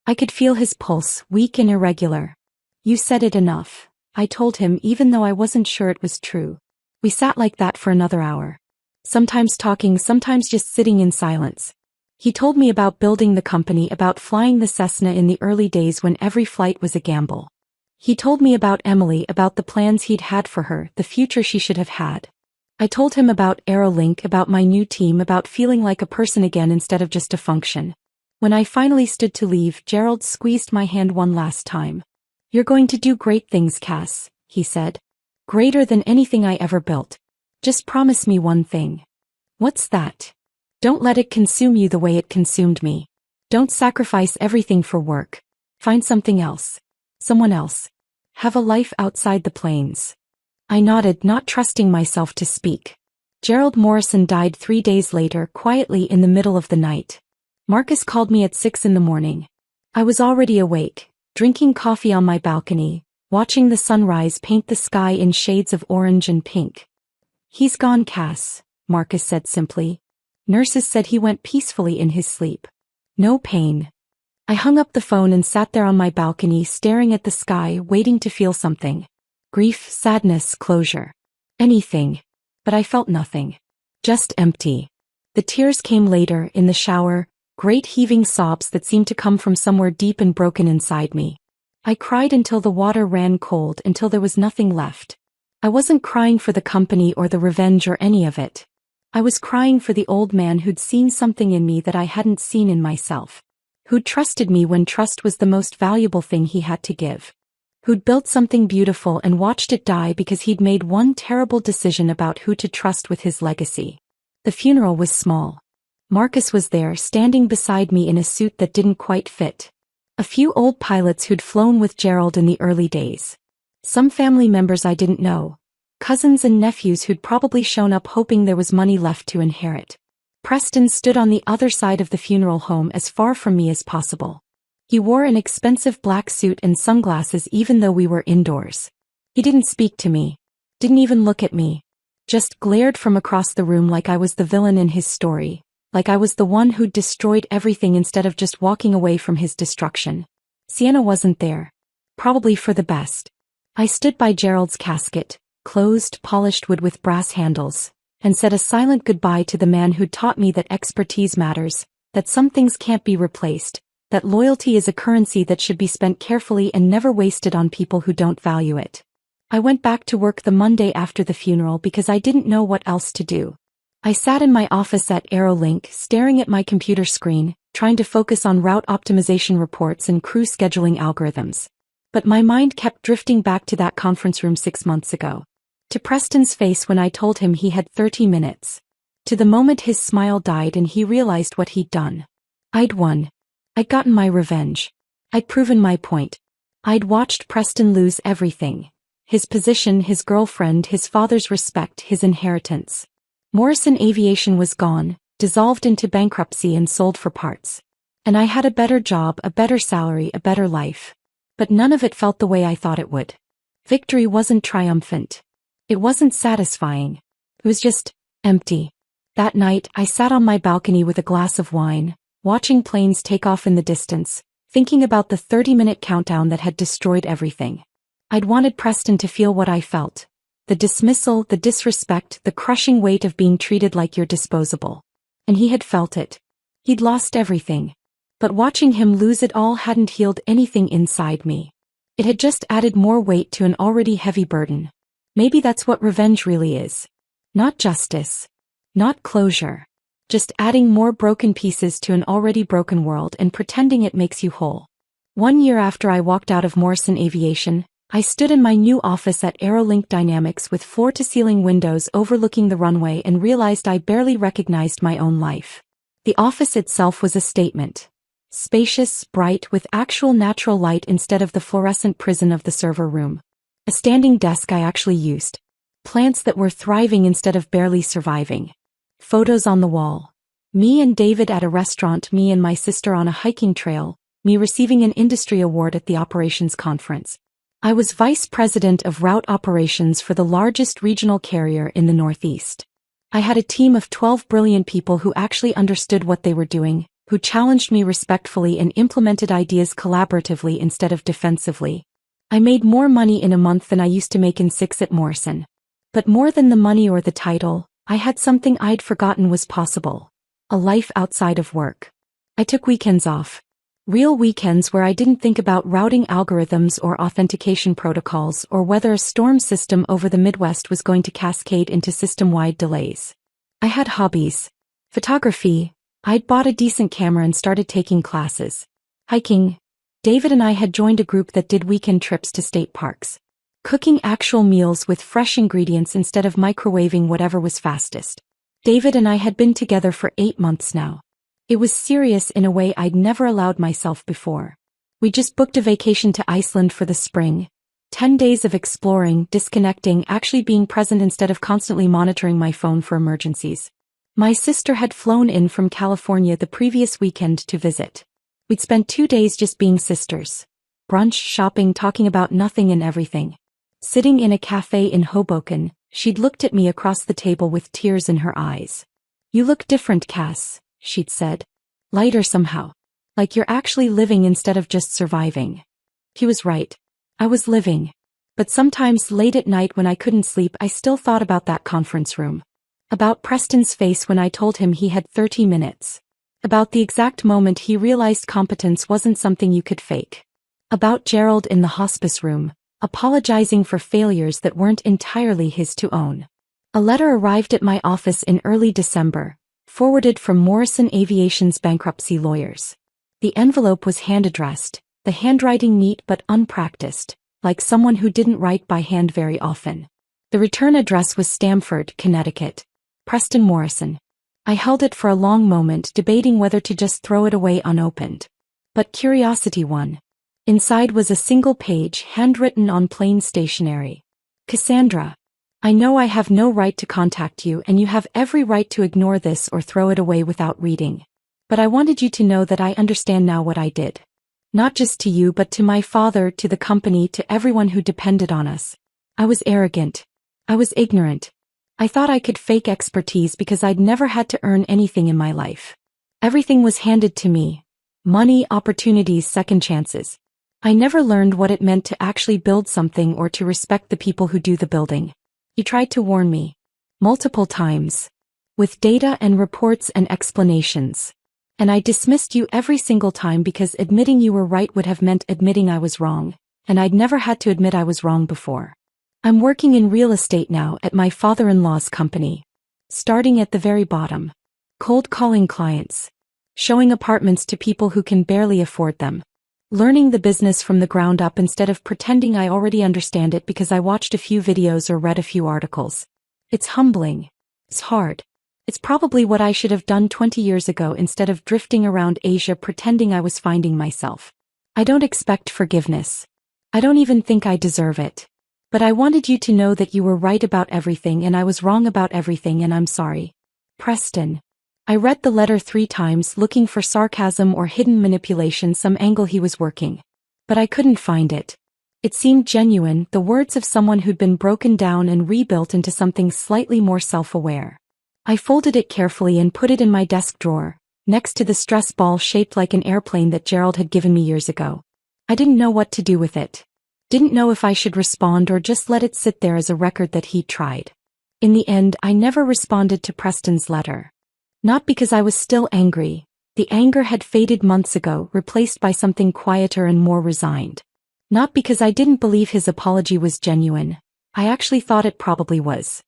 A: I could feel his pulse, weak and irregular. "You said it enough," I told him, even though I wasn't sure it was true. We sat like that for another hour. Sometimes talking, sometimes just sitting in silence. He told me about building the company, about flying the Cessna in the early days when every flight was a gamble. He told me about Emily, about the plans he'd had for her, the future she should have had. I told him about Aerolink, about my new team, about feeling like a person again instead of just a function. When I finally stood to leave, Gerald squeezed my hand one last time. "You're going to do great things, Cass," he said. "Greater than anything I ever built. Just promise me one thing." "What's that?" "Don't let it consume you the way it consumed me. Don't sacrifice everything for work. Find something else. Someone else. Have a life outside the planes." I nodded, not trusting myself to speak. Gerald Morrison died 3 days later, quietly in the middle of the night. Marcus called me at 6 in the morning. I was already awake, drinking coffee on my balcony, watching the sunrise paint the sky in shades of orange and pink. "He's gone, Cass," Marcus said simply. "Nurses said he went peacefully in his sleep. No pain." I hung up the phone and sat there on my balcony, staring at the sky, waiting to feel something. Grief, sadness, closure. Anything. But I felt nothing. Just empty. The tears came later, in the shower, great heaving sobs that seemed to come from somewhere deep and broken inside me. I cried until the water ran cold, until there was nothing left. I wasn't crying for the company or the revenge or any of it. I was crying for the old man who'd seen something in me that I hadn't seen in myself. Who'd trusted me when trust was the most valuable thing he had to give. Who'd built something beautiful and watched it die because he'd made one terrible decision about who to trust with his legacy. The funeral was small. Marcus was there, standing beside me in a suit that didn't quite fit. A few old pilots who'd flown with Gerald in the early days. Some family members I didn't know. Cousins and nephews who'd probably shown up hoping there was money left to inherit. Preston stood on the other side of the funeral home, as far from me as possible. He wore an expensive black suit and sunglasses even though we were indoors. He didn't speak to me. Didn't even look at me. Just glared from across the room like I was the villain in his story. Like I was the one who'd destroyed everything instead of just walking away from his destruction. Sienna wasn't there. Probably for the best. I stood by Gerald's casket, closed, polished wood with brass handles, and said a silent goodbye to the man who'd taught me that expertise matters, that some things can't be replaced, that loyalty is a currency that should be spent carefully and never wasted on people who don't value it. I went back to work the Monday after the funeral because I didn't know what else to do. I sat in my office at AeroLink, staring at my computer screen, trying to focus on route optimization reports and crew scheduling algorithms. But my mind kept drifting back to that conference room 6 months ago. To Preston's face when I told him he had 30 minutes. To the moment his smile died and he realized what he'd done. I'd won. I'd gotten my revenge. I'd proven my point. I'd watched Preston lose everything. His position, his girlfriend, his father's respect, his inheritance. Morrison Aviation was gone, dissolved into bankruptcy and sold for parts. And I had a better job, a better salary, a better life. But none of it felt the way I thought it would. Victory wasn't triumphant. It wasn't satisfying. It was just empty. That night, I sat on my balcony with a glass of wine, watching planes take off in the distance, thinking about the 30-minute countdown that had destroyed everything. I'd wanted Preston to feel what I felt. The dismissal, the disrespect, the crushing weight of being treated like you're disposable. And he had felt it. He'd lost everything. But watching him lose it all hadn't healed anything inside me. It had just added more weight to an already heavy burden. Maybe that's what revenge really is. Not justice. Not closure. Just adding more broken pieces to an already broken world and pretending it makes you whole. 1 year after I walked out of Morrison Aviation, I stood in my new office at AeroLink Dynamics with floor-to-ceiling windows overlooking the runway and realized I barely recognized my own life. The office itself was a statement. Spacious, bright, with actual natural light instead of the fluorescent prison of the server room. A standing desk I actually used. Plants that were thriving instead of barely surviving. Photos on the wall. Me and David at a restaurant, me and my sister on a hiking trail, me receiving an industry award at the operations conference. I was vice president of route operations for the largest regional carrier in the Northeast. I had a team of 12 brilliant people who actually understood what they were doing, who challenged me respectfully and implemented ideas collaboratively instead of defensively. I made more money in a month than I used to make in 6 at Morrison. But more than the money or the title, I had something I'd forgotten was possible. A life outside of work. I took weekends off. Real weekends where I didn't think about routing algorithms or authentication protocols or whether a storm system over the Midwest was going to cascade into system-wide delays. I had hobbies. Photography. I'd bought a decent camera and started taking classes. Hiking. David and I had joined a group that did weekend trips to state parks. Cooking actual meals with fresh ingredients instead of microwaving whatever was fastest. David and I had been together for 8 months now. It was serious in a way I'd never allowed myself before. We just booked a vacation to Iceland for the spring. 10 days of exploring, disconnecting, actually being present instead of constantly monitoring my phone for emergencies. My sister had flown in from California the previous weekend to visit. We'd spent 2 days just being sisters. Brunch, shopping, talking about nothing and everything. Sitting in a cafe in Hoboken, she'd looked at me across the table with tears in her eyes. "You look different, Cass," she'd said. "Lighter somehow. Like you're actually living instead of just surviving." He was right. I was living. But sometimes late at night when I couldn't sleep I still thought about that conference room. About Preston's face when I told him he had 30 minutes. About the exact moment he realized competence wasn't something you could fake. About Gerald in the hospice room, apologizing for failures that weren't entirely his to own. A letter arrived at my office in early December, forwarded from Morrison Aviation's bankruptcy lawyers. The envelope was hand-addressed, the handwriting neat but unpracticed, like someone who didn't write by hand very often. The return address was Stamford, Connecticut. Preston Morrison. I held it for a long moment, debating whether to just throw it away unopened. But curiosity won. Inside was a single page, handwritten on plain stationery. "Cassandra, I know I have no right to contact you and you have every right to ignore this or throw it away without reading. But I wanted you to know that I understand now what I did. Not just to you but to my father, to the company, to everyone who depended on us. I was arrogant. I was ignorant. I thought I could fake expertise because I'd never had to earn anything in my life. Everything was handed to me. Money, opportunities, second chances. I never learned what it meant to actually build something or to respect the people who do the building. You tried to warn me. Multiple times. With data and reports and explanations. And I dismissed you every single time because admitting you were right would have meant admitting I was wrong, and I'd never had to admit I was wrong before. I'm working in real estate now at my father-in-law's company. Starting at the very bottom. Cold calling clients. Showing apartments to people who can barely afford them. Learning the business from the ground up instead of pretending I already understand it because I watched a few videos or read a few articles. It's humbling. It's hard. It's probably what I should have done 20 years ago instead of drifting around Asia pretending I was finding myself. I don't expect forgiveness. I don't even think I deserve it. But I wanted you to know that you were right about everything and I was wrong about everything, and I'm sorry. Preston. I read the letter 3 times looking for sarcasm or hidden manipulation, some angle he was working. But I couldn't find it. It seemed genuine, the words of someone who'd been broken down and rebuilt into something slightly more self-aware. I folded it carefully and put it in my desk drawer, next to the stress ball shaped like an airplane that Gerald had given me years ago. I didn't know what to do with it. Didn't know if I should respond or just let it sit there as a record that he'd tried. In the end, I never responded to Preston's letter. Not because I was still angry. The anger had faded months ago, replaced by something quieter and more resigned. Not because I didn't believe his apology was genuine. I actually thought it probably was.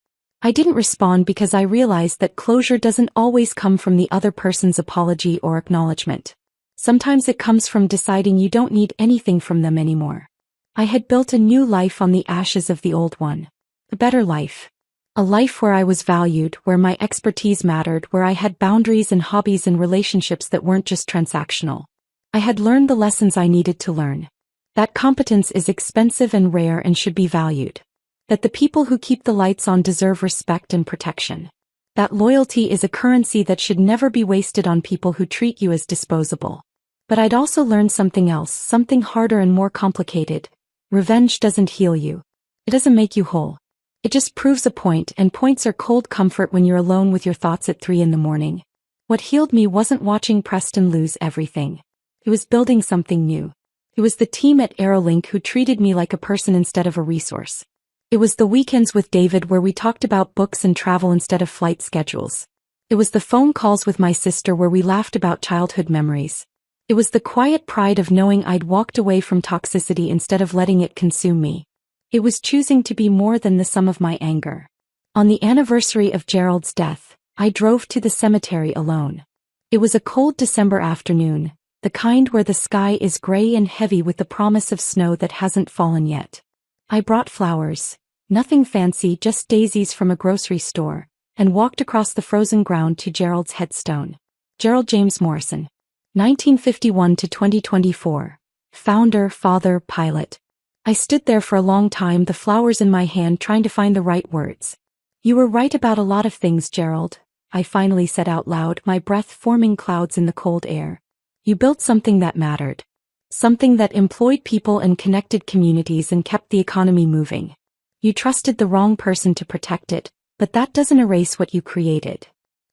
A: I didn't respond because I realized that closure doesn't always come from the other person's apology or acknowledgement. Sometimes it comes from deciding you don't need anything from them anymore. I had built a new life on the ashes of the old one. A better life. A life where I was valued, where my expertise mattered, where I had boundaries and hobbies and relationships that weren't just transactional. I had learned the lessons I needed to learn. That competence is expensive and rare and should be valued. That the people who keep the lights on deserve respect and protection. That loyalty is a currency that should never be wasted on people who treat you as disposable. But I'd also learned something else, something harder and more complicated. Revenge doesn't heal you. It doesn't make you whole. It just proves a point, and points are cold comfort when you're alone with your thoughts at 3 a.m. What healed me wasn't watching Preston lose everything. It was building something new. It was the team at Aerolink who treated me like a person instead of a resource. It was the weekends with David where we talked about books and travel instead of flight schedules. It was the phone calls with my sister where we laughed about childhood memories. It was the quiet pride of knowing I'd walked away from toxicity instead of letting it consume me. It was choosing to be more than the sum of my anger. On the anniversary of Gerald's death, I drove to the cemetery alone. It was a cold December afternoon, the kind where the sky is gray and heavy with the promise of snow that hasn't fallen yet. I brought flowers, nothing fancy, just daisies from a grocery store, and walked across the frozen ground to Gerald's headstone. Gerald James Morrison. 1951 to 2024. Founder, father, pilot. I stood there for a long time, the flowers in my hand, trying to find the right words. You were right about a lot of things, Gerald, I finally said out loud, my breath forming clouds in the cold air. You built something that mattered. Something that employed people and connected communities and kept the economy moving. You trusted the wrong person to protect it, but that doesn't erase what you created.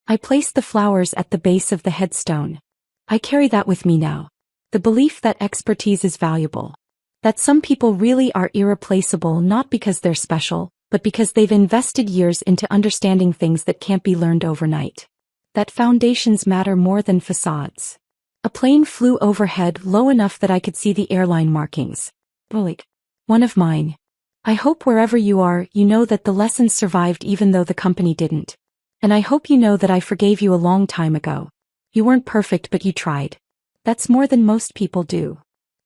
A: I placed the flowers at the base of the headstone. I carry that with me now. The belief that expertise is valuable. That some people really are irreplaceable, not because they're special, but because they've invested years into understanding things that can't be learned overnight. That foundations matter more than facades. A plane flew overhead low enough that I could see the airline markings. Like one of mine. I hope wherever you are, you know that the lessons survived even though the company didn't. And I hope you know that I forgave you a long time ago. You weren't perfect, but you tried. That's more than most people do.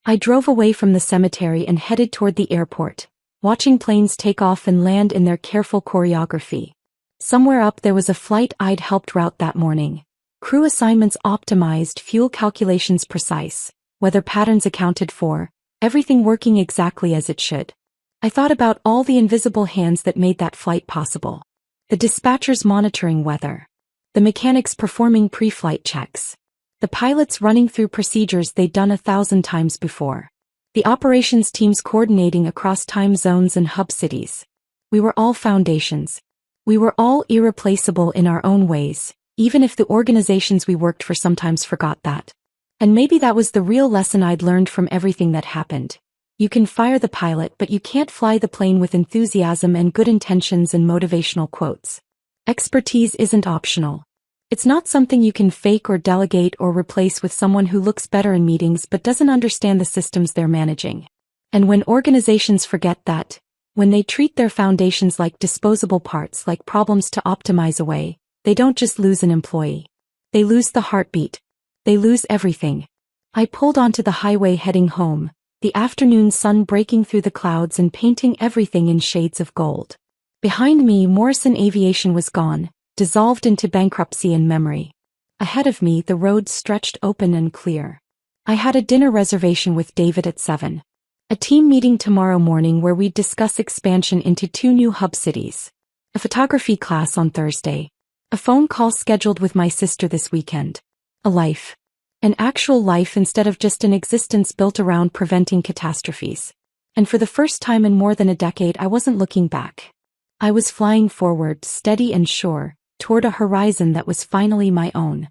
A: I drove away from the cemetery and headed toward the airport, watching planes take off and land in their careful choreography. Somewhere up there was a flight I'd helped route that morning. Crew assignments optimized, fuel calculations precise, weather patterns accounted for, everything working exactly as it should. I thought about all the invisible hands that made that flight possible. The dispatchers monitoring weather. The mechanics performing pre-flight checks. The pilots running through procedures they'd done 1,000 times before. The operations teams coordinating across time zones and hub cities. We were all foundations. We were all irreplaceable in our own ways, even if the organizations we worked for sometimes forgot that. And maybe that was the real lesson I'd learned from everything that happened. You can fire the pilot, but you can't fly the plane with enthusiasm and good intentions and motivational quotes. Expertise isn't optional. It's not something you can fake or delegate or replace with someone who looks better in meetings but doesn't understand the systems they're managing. And when organizations forget that, when they treat their foundations like disposable parts, like problems to optimize away, they don't just lose an employee. They lose the heartbeat. They lose everything. I pulled onto the highway heading home, the afternoon sun breaking through the clouds and painting everything in shades of gold. Behind me, Morrison Aviation was gone, dissolved into bankruptcy and memory. Ahead of me, the road stretched open and clear. I had a dinner reservation with David at 7. A team meeting tomorrow morning where we'd discuss expansion into 2 new hub cities. A photography class on Thursday. A phone call scheduled with my sister this weekend. A life. An actual life instead of just an existence built around preventing catastrophes. And for the first time in more than a decade, I wasn't looking back. I was flying forward, steady and sure, toward a horizon that was finally my own.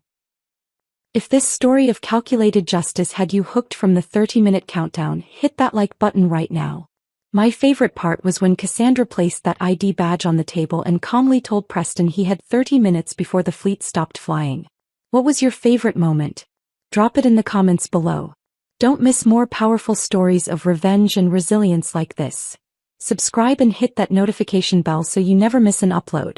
A: If this story of calculated justice had you hooked from the 30-minute countdown, hit that like button right now. My favorite part was when Cassandra placed that ID badge on the table and calmly told Preston he had 30 minutes before the fleet stopped flying. What was your favorite moment? Drop it in the comments below. Don't miss more powerful stories of revenge and resilience like this. Subscribe and hit that notification bell so you never miss an upload.